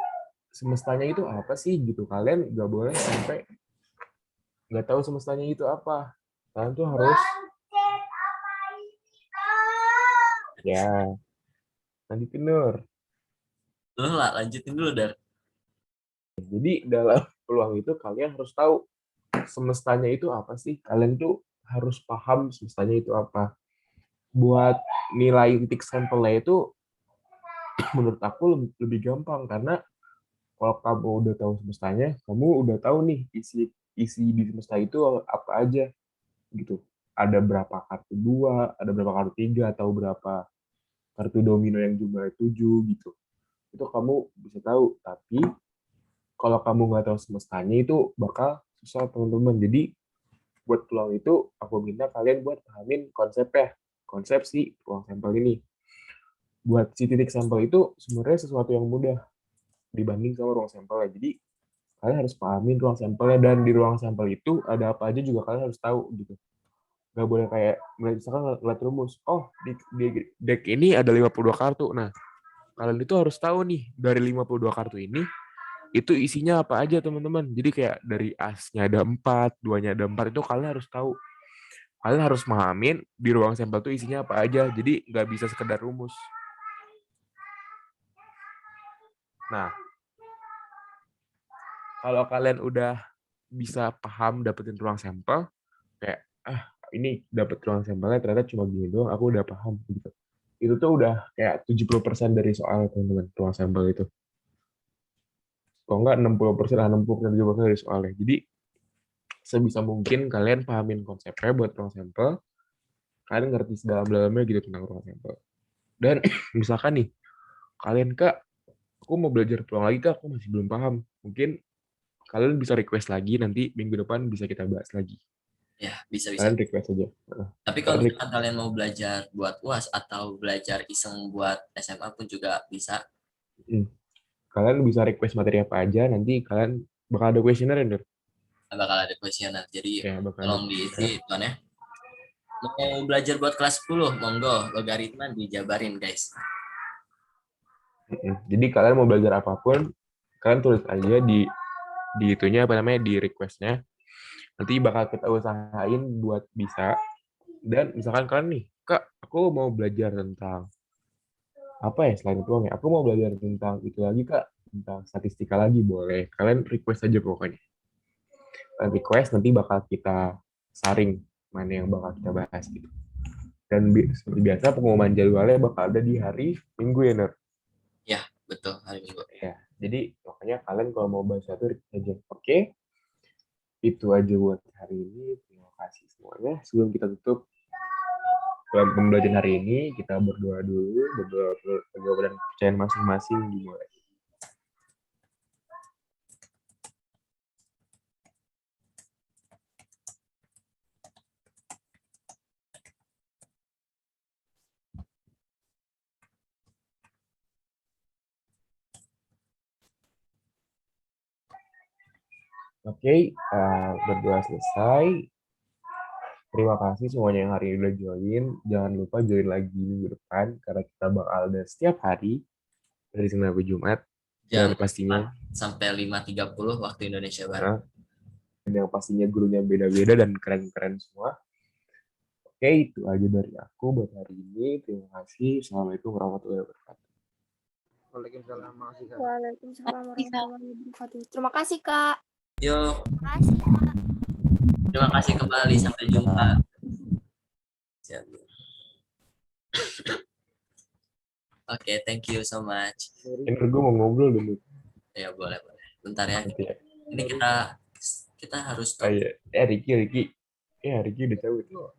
semestanya itu apa sih gitu. Kalian nggak boleh sampai nggak tahu semestanya itu apa. Kalian tuh harus ya nanti Nur. Lu lah, lanjutin dulu, Dar. Jadi dalam peluang itu kalian harus tahu semestanya itu apa sih. Kalian tuh harus paham semestanya itu apa. Buat nilai titik sampelnya itu menurut aku lebih gampang karena kalau kamu udah tahu semestanya, kamu udah tahu nih isi di semesta itu apa aja gitu. Ada berapa kartu 2, ada berapa kartu 3, atau berapa kartu domino yang jumlahnya 7 gitu. Itu kamu bisa tahu. Tapi kalau kamu nggak tahu semestanya itu bakal susah teman-teman. Jadi buat peluang itu aku minta kalian buat pahamin konsepnya. Konsep si ruang sampel ini. Buat si titik sampel itu sebenarnya sesuatu yang mudah dibanding sama ruang sampelnya. Jadi kalian harus pahamin ruang sampelnya, dan di ruang sampel itu ada apa aja juga kalian harus tahu gitu. Gak boleh kayak misalkan ngeliat rumus, oh di deck ini ada 52 kartu. Nah, kalian itu harus tahu nih dari 52 kartu ini itu isinya apa aja teman-teman. Jadi kayak dari asnya ada 4, duanya ada 4, itu kalian harus tahu. Kalian harus pahamin di ruang sampel itu isinya apa aja. Jadi nggak bisa sekedar rumus. Nah, kalau kalian udah bisa paham dapetin ruang sampel, kayak ini dapet ruang sampelnya ternyata cuma gini doang, aku udah paham gitu. Itu tuh udah kayak 70% dari soal teman-teman, ruang sampel itu. Kalau enggak 60%, 60% 70% dari soalnya. Jadi sebisa mungkin kalian pahamin konsepnya buat ruang sampel, kalian ngerti sedalam-dalamnya gitu tentang ruang sampel. Dan misalkan nih, kalian Kak, aku mau belajar peluang lagi Kak, aku masih belum paham. Mungkin kalian bisa request lagi, nanti minggu depan bisa kita bahas lagi. Ya, bisa-bisa. Kalian request aja. Tapi kalau misalkan kalian mau belajar buat UAS atau belajar iseng buat SMA pun juga bisa. Kalian bisa request materi apa aja, nanti kalian bakal ada questionnaire, Nur. Bakal ada kuesioner. Jadi Ya, bakal ada tolong diisi tuan ya. Mau belajar buat kelas 10, monggo logaritma dijabarin guys. Jadi kalian mau belajar apapun, kalian tulis aja di itunya apa namanya, di requestnya. Nanti bakal kita usahain buat bisa. Dan misalkan kalian nih, Kak, aku mau belajar tentang apa ya selain peluang ya? Aku mau belajar tentang itu lagi Kak, tentang statistika lagi, boleh. Kalian request aja pokoknya. Kalian request, nanti bakal kita saring mana yang bakal kita bahas gitu. Dan seperti biasa pengumuman jadwalnya bakal ada di hari Minggu ya, Nur? Ya, betul, hari Minggu. Ya, jadi makanya kalian kalau mau bahas satu request aja. Oke? Itu aja buat hari ini. Terima kasih semuanya. Sebelum kita tutup pembelajaran hari ini, kita berdoa dulu. Berdoa dan kepercayaan masing-masing dimulai. Oke, berdua selesai. Terima kasih semuanya yang hari ini udah join. Jangan lupa join lagi minggu depan karena kita bakal ada setiap hari dari Senin sampai Jumat. Dan Jam pastinya 4 sampai 5.30 waktu Indonesia Barat. nah, dan yang pastinya gurunya beda-beda dan keren-keren semua. Oke, itu aja dari aku buat hari ini. Terima kasih. Assalamualaikum warahmatullahi wabarakatuh. Waalaikumsalam, makasih Kak. Waalaikumsalam warahmatullahi wabarakatuh. Terima kasih, Kak. Yuk, Terima kasih, Kak. terima kasih kembali. Sampai jumpa. Siap. Oke, thank you so much. Ini gue mau ngobrol dulu. Ya, boleh. Bentar ya. Nanti ya. Ini kita harus Oh, stop. iya. Ricky. Ricky udah cabut.